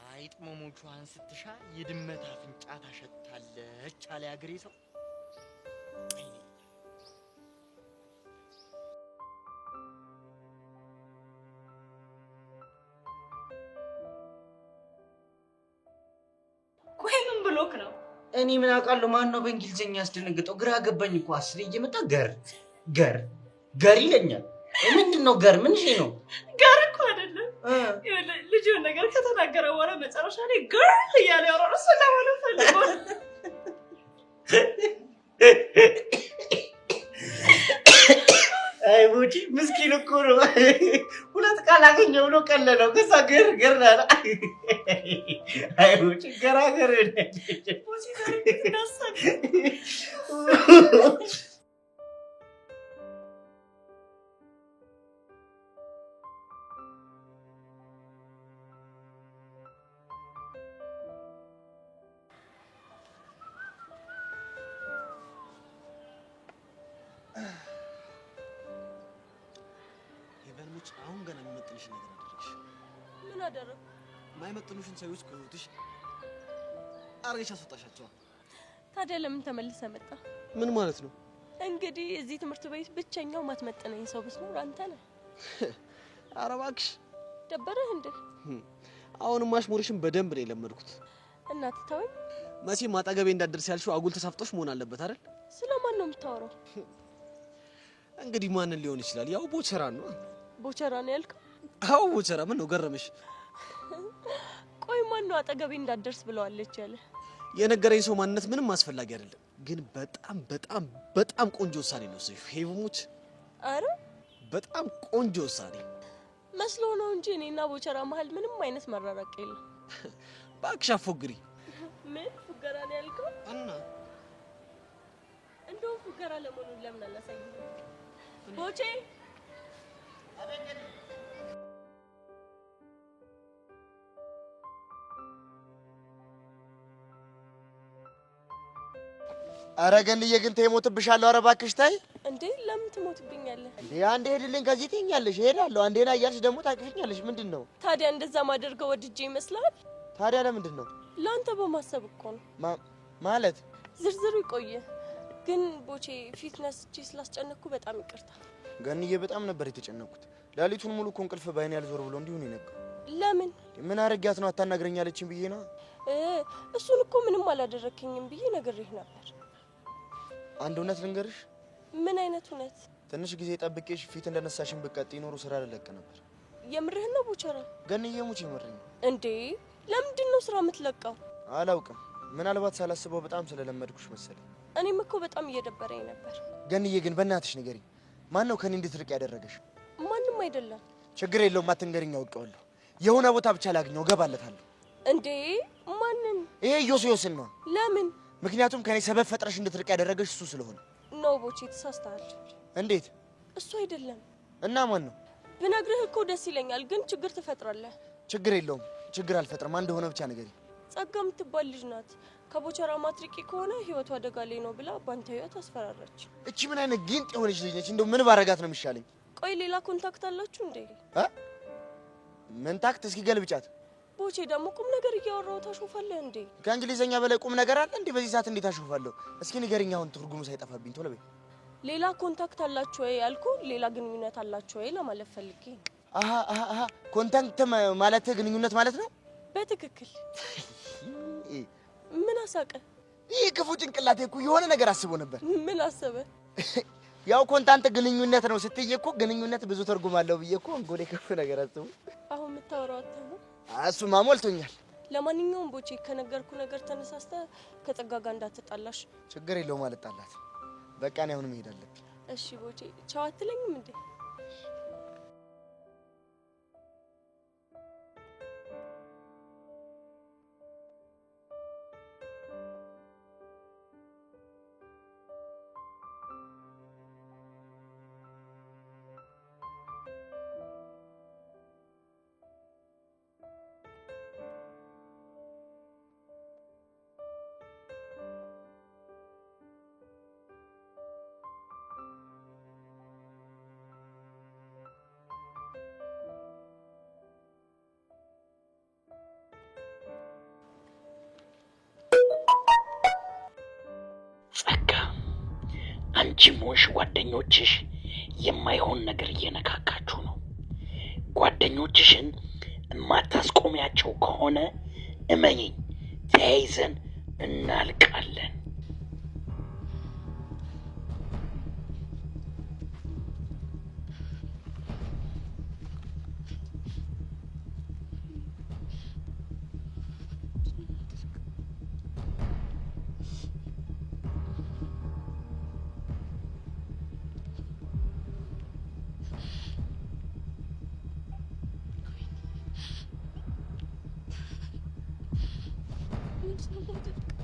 አይጥ መሞቿን ስትሻ የድመት አፍንጫ ታሸታለች አለ ያገሬ ሰው። ቆይ ምን ብሎክ ነው? እኔ ምን አውቃለሁ? ማን ነው በእንግሊዝኛ ያስደነግጠው? ግራ ገባኝ እኮ። አስሬ እየመጣ ገር ይለኛል። ምንድን ነው ገር? ምን ነው ጋር እኮ አይደለም። ልጅ ነገር ከተናገረ በኋላ መጨረሻ ላይ ገር እያለ ያወራል። ስለሆነ ፈልጎ አይ ቡቺ ምስኪን እኮ ነው። ሁለት ቃል አገኘው ብሎ ቀለለው። ከዛ ገር አለ። አይ ቡቺ ገራገር ቡቺ ዛሬ ደሳኝ አሁን ገና የሚመጥንሽ ነገር አደረግሽ። ምን አደረኩ? የማይመጥኑሽን ሰዎች ከህይወትሽ አርገሽ አስወጣሻቸው። ታዲያ ለምን ተመልሰ መጣ? ምን ማለት ነው? እንግዲህ እዚህ ትምህርት ቤት ብቸኛው ማትመጥነኝ ሰው ብትኖር አንተ ነህ። ኧረ እባክሽ ደበረህ እንዴ? አሁንም ማሽሙርሽን በደንብ ነው የለመድኩት። እናት ተወኝ። መቼም አጠገቤ እንዳትደርስ ያልሽው አጉል ተሳፍጦሽ መሆን አለበት አይደል? ስለማን ነው የምታወራው? እንግዲህ ማንን ሊሆን ይችላል? ያው ቦቸራ ነው። ቦቸራ ነው ያልከው? አዎ ቦቸራ። ምን ነው ገረመሽ? ቆይ ማን ነው አጠገቤ እንዳትደርስ ብለዋለች ያለ? የነገረኝ ሰው ማንነት ምንም አስፈላጊ አይደለም፣ ግን በጣም ቆንጆ ውሳኔ ነው ወሰንሽው ሄቭሙች። አረ በጣም ቆንጆ ውሳኔ መስሎ ነው እንጂ እኔና ቦቸራ መሀል ምንም አይነት መራራቅ የለም። እባክሽ አትፎግሪ። ምን ፉገራ ነው ያልከው? እና እንደው ፉገራ ለመሆኑን ለምን አላሳየኝ? ቦቼ ኧረ ገንዬ ግን ተይሞትብሻለሁ። ኧረ እባክሽ ታይ። እንዴ ለምን ትሞትብኛለህ? እንዴ አንዴ ሄድልኝ ከዚህ ትይኛለሽ፣ እሄዳለሁ። አንዴና እያልሽ ደግሞ ታቅፍኛለሽ። ምንድን ነው ታዲያ? እንደዛ ማደርገው ወድጄ ይመስላል? ታዲያ ለምንድን ነው? ለአንተ በማሰብ እኮ ነው። ማለት ዝርዝሩ ይቆየ። ግን ቦቼ ፊት ነስቼ ስላስጨነቅኩ በጣም ይቅርታ። ገንዬ በጣም ነበር የተጨነቅኩት። ሌሊቱን ሙሉ እኮ እንቅልፍ ባይኔ ያልዞር ብሎ እንዲሁ ነው የነቃው። ለምን? ምን አረጋት ነው አታናግረኛለችኝ ብዬ ነው። እሱን እኮ ምንም አላደረክኝም ብዬ ነግሬህ ነበር። አንድ እውነት ልንገርሽ። ምን አይነት እውነት? ትንሽ ጊዜ ጠብቄሽ ፊት እንደነሳሽን ብትቀጥይ ኖሮ ስራ ልለቅ ነበር። የምርህን ነው ቦቸራ? ገንዬ ሙች የምርኝ። እንዴ ለምንድን ነው ስራ የምትለቀው? አላውቅም፣ ምናልባት ሳላስበው በጣም ስለለመድኩሽ መሰለኝ። እኔም እኮ በጣም እየደበረኝ ነበር። ገንዬ ግን በእናትሽ ንገሪኝ፣ ማን ነው ከኔ እንድትርቅ ያደረገሽ? ማንም አይደለም። ችግር የለውም አትንገሪኝ፣ አውቀዋለሁ። የሆነ ቦታ ብቻ ላግኘው እገባለታለሁ። እንዴ ማንን? ይሄ ዮስዮስን ነው። ለምን? ምክንያቱም ከኔ ሰበብ ፈጥረሽ እንድትርቅ ያደረገሽ እሱ ስለሆነ ነው። ቦቼ ተሳስተሃል። እንዴት? እሱ አይደለም። እና ማን ነው? ብነግርህ እኮ ደስ ይለኛል፣ ግን ችግር ትፈጥራለህ። ችግር የለውም፣ ችግር አልፈጥርም። አንድ ሆነ ብቻ ንገሪኝ። ጸጋ የምትባል ልጅ ናት። ከቦቸራ ማትሪቂ ከሆነ ህይወቷ አደጋ ላይ ነው ብላ ባንተ ህይወት አስፈራራች። እቺ ምን አይነት ጊንጥ የሆነች ልጅ ነች? እንደው ምን ባረጋት ነው የሚሻለኝ? ቆይ ሌላ ኮንታክት አላችሁ እንዴ? ምን ታክት? እስኪ ገልብጫት። ቦቼ ደግሞ ቁም ነገር እያወራው ታሾፋለህ እንዴ? ከእንግሊዘኛ በላይ ቁም ነገር አለ እንዴ? በዚህ ሰዓት እንዴት አሾፋለሁ? እስኪ ንገሪኝ አሁን ትርጉሙ ሳይጠፋብኝ ቶሎ በይ። ሌላ ኮንታክት አላችሁ ወይ አልኩ። ሌላ ግንኙነት አላችሁ ወይ ለማለት ፈልጌ። አሃ ኮንታክት ማለት ግንኙነት ማለት ነው? በትክክል። ምን አሳቀ? ይህ ክፉ ጭንቅላቴ እኮ የሆነ ነገር አስቦ ነበር። ምን አሰበ? ያው ኮንታክት ግንኙነት ነው ስትይ እኮ ግንኙነት ብዙ ትርጉም አለው ብዬ እኮ እንጎዴ ክፉ ነገር አስቦ። አሁን የምታወራው አታውቅም? እሱማ ሞልቶኛል። ለማንኛውም ቦቼ ከነገርኩ ነገር ተነሳስተ ከጸጋ ጋር እንዳትጣላሽ። ችግር የለውም አልጣላት። በቃ እኔ አሁን መሄድ አለብኝ። እሺ ቦቼ ቻው አትለኝም እንዴ? ጸጋ፣ አንቺም ሆንሽ ጓደኞችሽ የማይሆን ነገር እየነካካችሁ ነው። ጓደኞችሽን የማታስቆሚያቸው ከሆነ እመኚኝ፣ ተያይዘን እናልቃለን። ምንድን ነው የማደርገው?